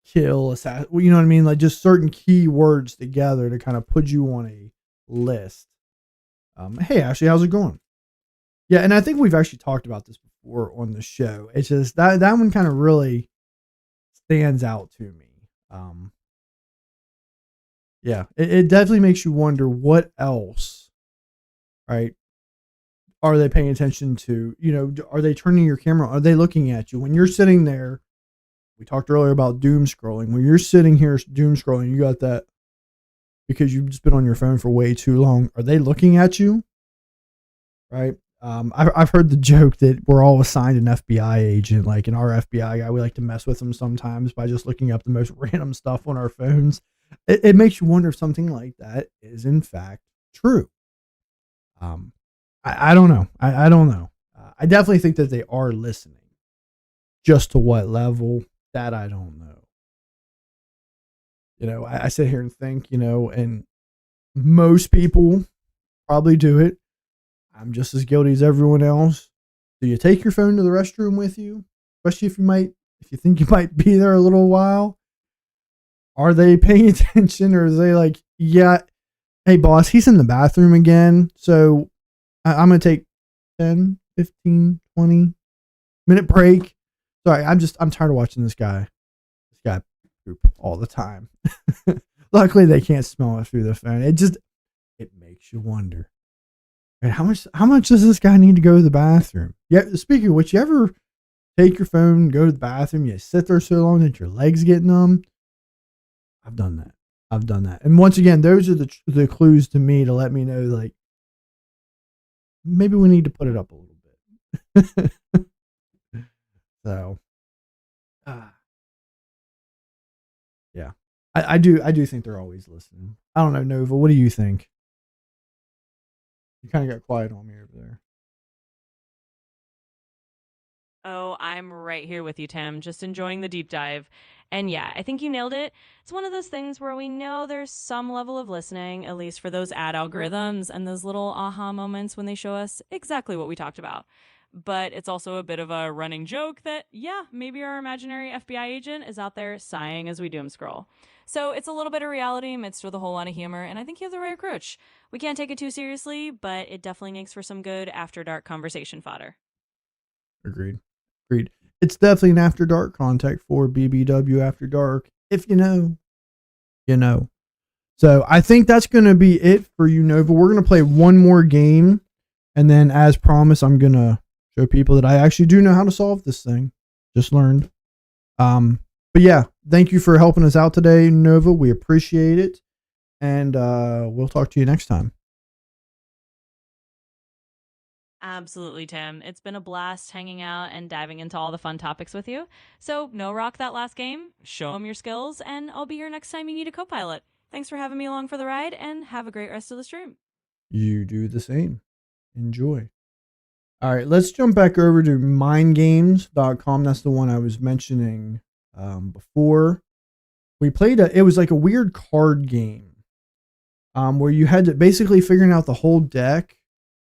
kill, assassin, you know what I mean? Like just certain keywords together to kind of put you on a list. Hey, Ashley, how's it going? Yeah, and I think we've actually talked about this before on the show. It's just that one kind of really stands out to me. Yeah, it definitely makes you wonder what else, right? Are they paying attention to? Are they turning your camera? Are they looking at you when you're sitting there? We talked earlier about doom scrolling. When you're sitting here doom scrolling, you got that because you've just been on your phone for way too long. Are they looking at you? Right? I've heard the joke that we're all assigned an FBI agent. Like in our FBI guy, we like to mess with them sometimes by just looking up the most random stuff on our phones. It makes you wonder if something like that is in fact true. I don't know. I don't know. I definitely think that they are listening. Just to what level, that I don't know. You know, I sit here and think, you know, and most people probably do it. I'm just as guilty as everyone else. Do you take your phone to the restroom with you? Especially if you think you might be there a little while. Are they paying attention, or are they like, yeah, hey boss, he's in the bathroom again. So I'm going to take 10, 15, 20-minute break. Sorry, I'm tired of watching this guy poop all the time. Luckily they can't smell it through the phone. It makes you wonder. And how much does this guy need to go to the bathroom? Yeah, speaking of which, you ever take your phone, go to the bathroom, you sit there so long that your legs get numb? I've done that. And once again, those are the clues to me to let me know, like, maybe we need to put it up a little bit. So, yeah, I do think they're always listening. I don't know, Nova, what do you think? You kind of got quiet on me over there. Oh, I'm right here with you, Tim. Just enjoying the deep dive. And yeah, I think you nailed it. It's one of those things where we know there's some level of listening, at least for those ad algorithms and those little aha moments when they show us exactly what we talked about. But it's also a bit of a running joke that, yeah, maybe our imaginary FBI agent is out there sighing as we doom scroll. So it's a little bit of reality mixed with a whole lot of humor, and I think you have the right approach. We can't take it too seriously, but it definitely makes for some good after dark conversation fodder. Agreed. It's definitely an after dark contact for BBW After Dark. If you know, you know. So I think that's going to be it for you, Nova. We're going to play one more game. And then, as promised, I'm going to show people that I actually do know how to solve this thing. Just learned. But yeah, thank you for helping us out today, Nova. We appreciate it. And we'll talk to you next time. Absolutely, Tim. It's been a blast hanging out and diving into all the fun topics with you. So, no rock that last game, show them your skills, and I'll be here next time you need a co pilot. Thanks for having me along for the ride, and have a great rest of the stream. You do the same. Enjoy. All right, let's jump back over to mindgames.com. That's the one I was mentioning before. We played it was like a weird card game where you had to basically figuring out the whole deck,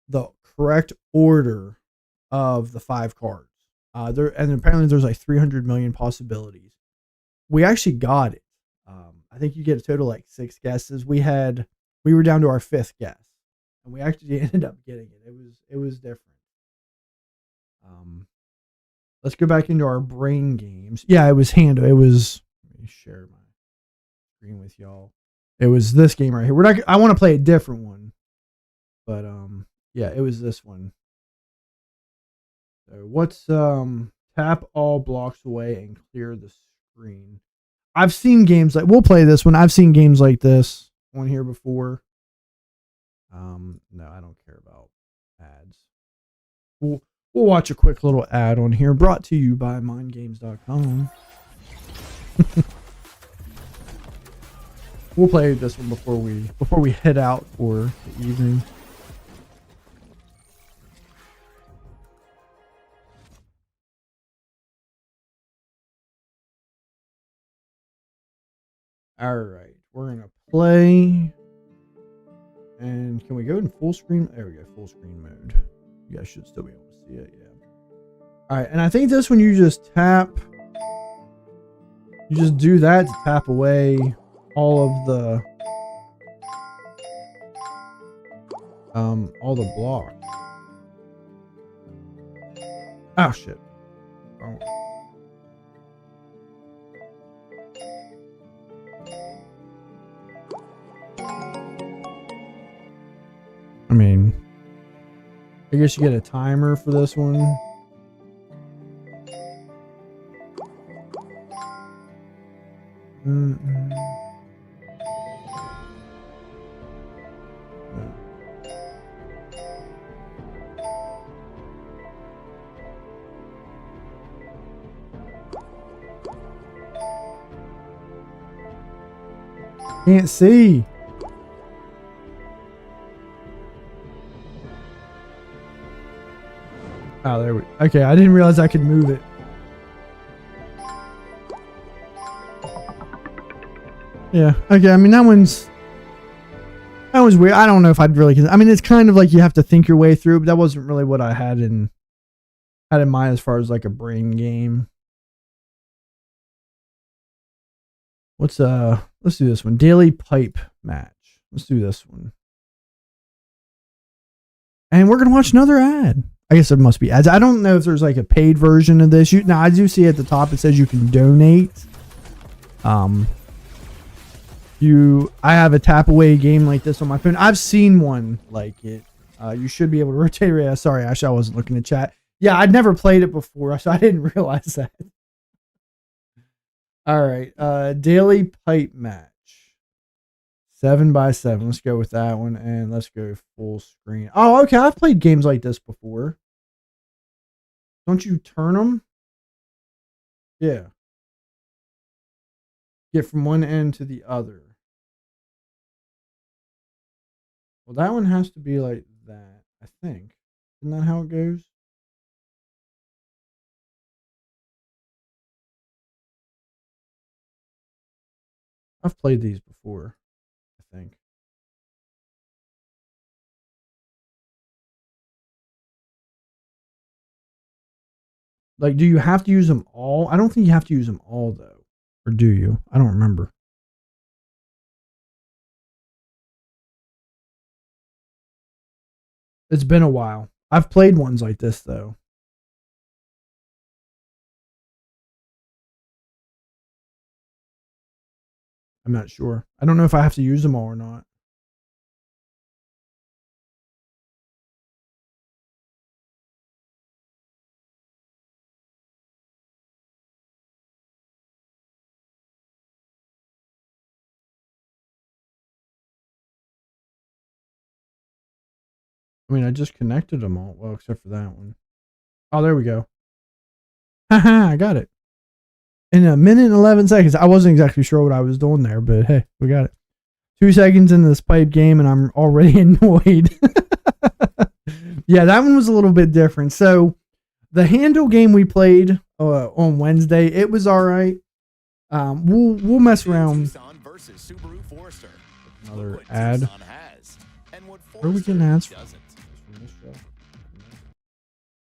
the correct order of the 5 cards. And apparently there's like 300 million possibilities. We actually got it. I think you get a total like 6 guesses. We were down to our 5th guess, and we actually ended up getting it. It was different. Let's go back into our brain games. Yeah, it was let me share my screen with y'all. It was this game right here. I want to play a different one. But yeah, it was this one. So what's tap all blocks away and clear the screen. I've seen games we'll play this one. I've seen games like this on here before. No, I don't care about ads. We'll watch a quick little ad on here, brought to you by mindgames.com. We'll play this one before we head out for the evening. All right, we're gonna play. And can we go in full screen? There we go, full screen mode. You guys should still be able to see it, yeah. All right, and I think this one you just tap. You just do that to tap away all the blocks. Oh shit. Oh. I mean, I guess you get a timer for this one. Can't see. Oh, there we. Okay, I didn't realize I could move it. Yeah. Okay. I mean, that one's weird. I don't know if I'd really. I mean, it's kind of like you have to think your way through, but that wasn't really what I had in mind as far as like a brain game. Let's do this one. Daily pipe match. Let's do this one. And we're gonna watch another ad. I guess there must be ads. I don't know if there's like a paid version of this. Now I do see at the top it says you can donate. I have a tap away game like this on my phone. I've seen one like it. You should be able to rotate it. Sorry, Ash, I wasn't looking at chat. Yeah, I'd never played it before, so I didn't realize that. All right, daily pipe match. 7x7. Let's go with that one, and let's go full screen. Oh, okay. I've played games like this before. Don't you turn them? Yeah. Get from one end to the other. Well, that one has to be like that, I think. Isn't that how it goes? I've played these before, I think. Like, do you have to use them all? I don't think you have to use them all, though. Or do you? I don't remember. It's been a while. I've played ones like this, though. I'm not sure. I don't know if I have to use them all or not. I mean, I just connected them all. Well, except for that one. Oh, there we go. Haha, I got it. In a minute and 11 seconds. I wasn't exactly sure what I was doing there, but hey, we got it. 2 seconds into this pipe game, and I'm already annoyed. Yeah, that one was a little bit different. So, the handle game we played on Wednesday, it was all right. We'll mess around. Another ad. Where are we getting ads from?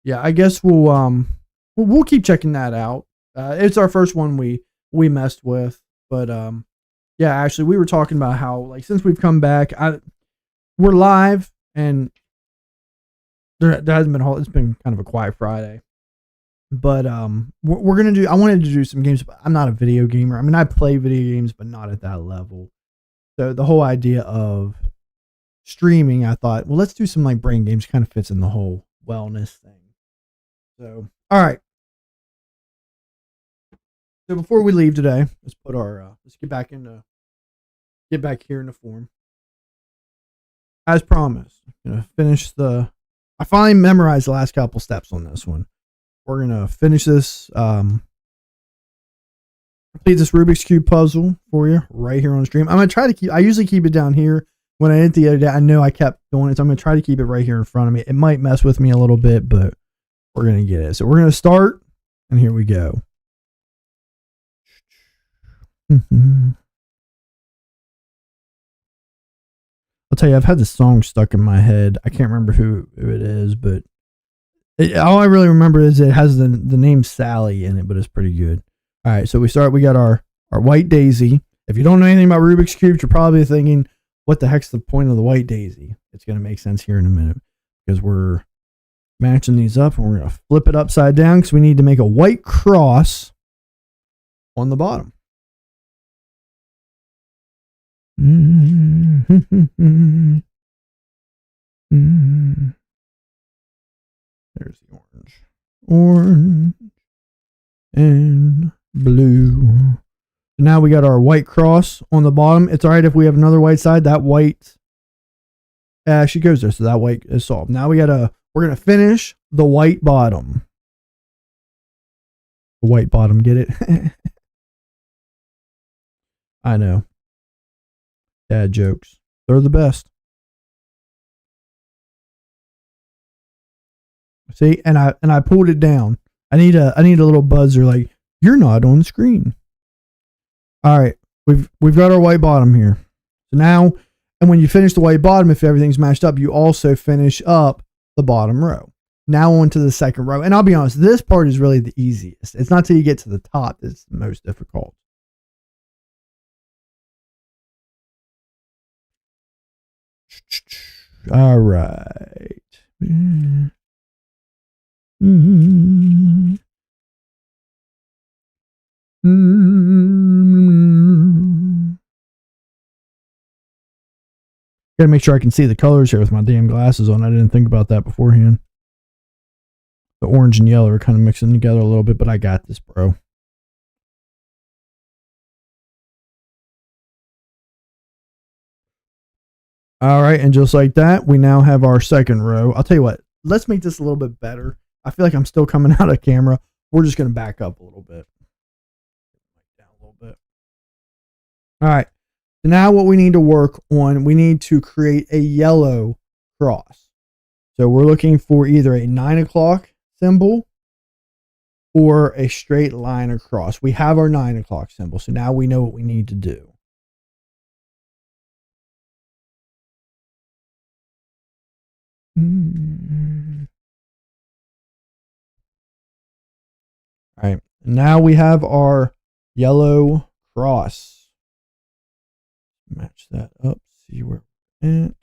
Yeah, I guess we'll keep checking that out. It's our first one we messed with, but yeah, actually we were talking about how like since we've come back, we're live and there hasn't been it's been kind of a quiet Friday. But we're gonna do. I wanted to do some games, but I'm not a video gamer. I mean, I play video games, but not at that level. So the whole idea of streaming, I thought, well, let's do some like brain games. Kind of fits in the whole wellness thing. So, all right. So before we leave today, let's put our let's get back here in the form. As promised, finish the. I finally memorized the last couple steps on this one. We're gonna finish this. Complete this Rubik's Cube puzzle for you right here on the stream. I'm gonna try to keep. I usually keep it down here. When I did it the other day, I know I kept doing it, so I'm gonna try to keep it right here in front of me. It might mess with me a little bit, but we're gonna get it. So we're gonna start, and here we go. I'll tell you, I've had this song stuck in my head. I can't remember who it is, but all I really remember is it has the name Sally in it, but it's pretty good. All right, so we start. We got our white daisy. If you don't know anything about Rubik's Cube, you're probably thinking, what the heck's the point of the white daisy? It's going to make sense here in a minute because we're matching these up and we're going to flip it upside down because we need to make a white cross on the bottom. There's the orange and blue. So now we got our white cross on the bottom. It's all right if we have another white side. That white actually goes there, so that white is solved. Now we're gonna finish the white bottom. The white bottom, get it? I know. Dad jokes. They're the best. See, and I pulled it down. I need a little buzzer like, you're not on the screen. All right, we've got our white bottom here. So now, and when you finish the white bottom, if everything's matched up, you also finish up the bottom row. Now on to the second row. And I'll be honest, this part is really the easiest. It's not till you get to the top that's the most difficult. All right. Gotta make sure I can see the colors here with my damn glasses on. I didn't think about that beforehand. The orange and yellow are kind of mixing together a little bit, but I got this, bro. All right, and just like that, we now have our second row. I'll tell you what, let's make this a little bit better. I feel like I'm still coming out of camera. We're just going to back up a little bit. Down a little bit. All right, so now what we need to work on, we need to create a yellow cross. So we're looking for either a 9 o'clock symbol or a straight line across. We have our 9 o'clock symbol, so now we know what we need to do. All right, now we have our yellow cross. Match that up, see where we're at.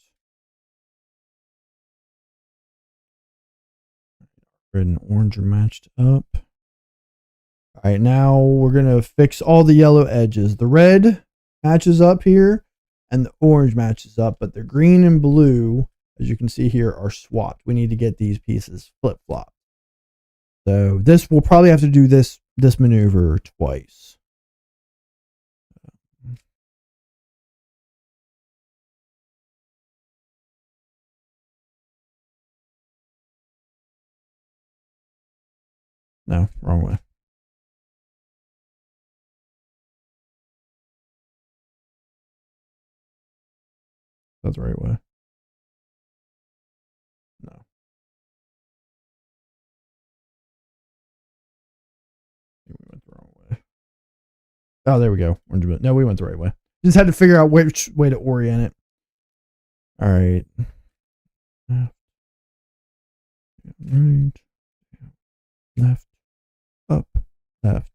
Red and orange are matched up. All right, now we're going to fix all the yellow edges. The red matches up here and the orange matches up, but the green and blue, as you can see here, are swapped. We need to get these pieces flip-flopped. So this, we'll probably have to do this maneuver twice. No, wrong way. That's the right way. No. We went the wrong way. Oh, there we go. No, we went the right way. Just had to figure out which way to orient it. All right. Right. Left. Up. Left.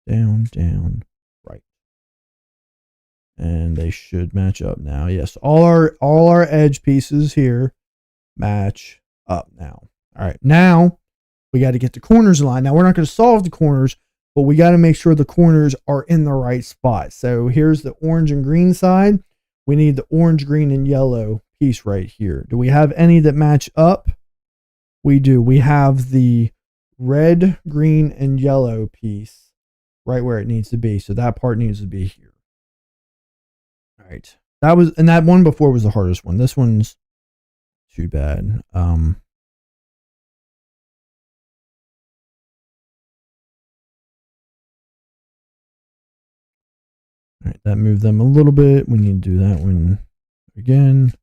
Down. Down. Right. And they should match up now. Yes, all our edge pieces here match up now. All right, now we got to get the corners aligned. Now we're not going to solve the corners, but we got to make sure the corners are in the right spot. So here's the orange and green side. We need the orange, green, and yellow piece right here. Do we have any that match up? We do. We have the red, green, and yellow piece right where it needs to be. So that part needs to be here. All right. And that one before was the hardest one. This one's too bad. All right, that moved them a little bit. We need to do that one again.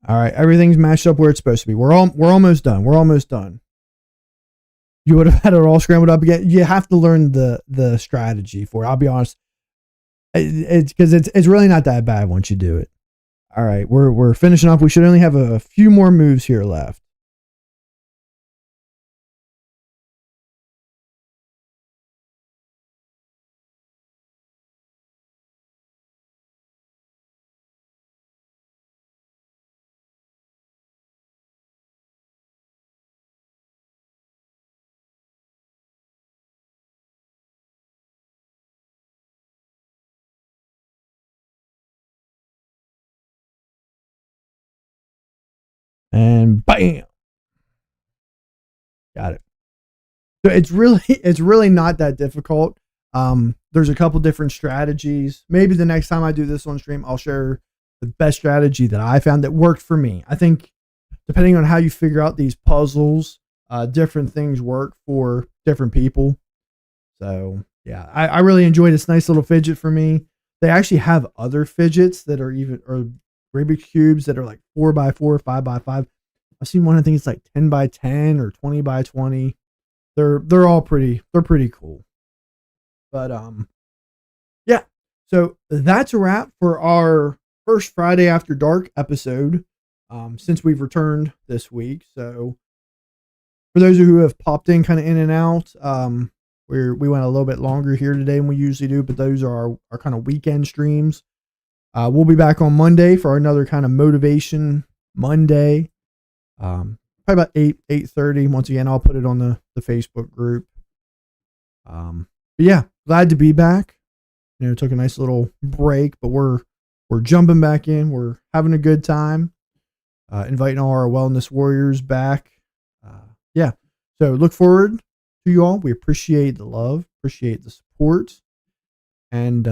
All right, everything's matched up where it's supposed to be. We're almost done. We're almost done. You would have had it all scrambled up again. You have to learn the strategy for it. I'll be honest. It's really not that bad once you do it. All right, we're finishing up. We should only have a few more moves here left. And bam. Got it. So it's really not that difficult. There's a couple different strategies. Maybe the next time I do this on stream, I'll share the best strategy that I found that worked for me. I think depending on how you figure out these puzzles, different things work for different people. So yeah, I really enjoy this nice little fidget for me. They actually have other fidgets that are or Rubik's cubes that are like 4x4, 5x5. I've seen one I think it's like 10x10 or 20x20. They're all they're pretty cool. But yeah. So that's a wrap for our first Friday After Dark episode. Since we've returned this week. So for those who have popped in kind of in and out, we went a little bit longer here today than we usually do, but those are our kind of weekend streams. We'll be back on Monday for another kind of motivation Monday. Probably about 8:30. Once again, I'll put it on the Facebook group. But yeah, glad to be back. Took a nice little break, but we're jumping back in. We're having a good time. Inviting all our wellness warriors back. Yeah. So look forward to you all. We appreciate the love, appreciate the support, and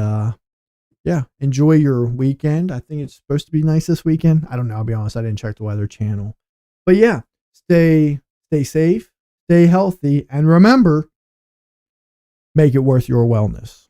yeah, enjoy your weekend. I think it's supposed to be nice this weekend. I don't know. I'll be honest. I didn't check the Weather Channel, but yeah, stay safe, stay healthy, and remember, make it worth your wellness.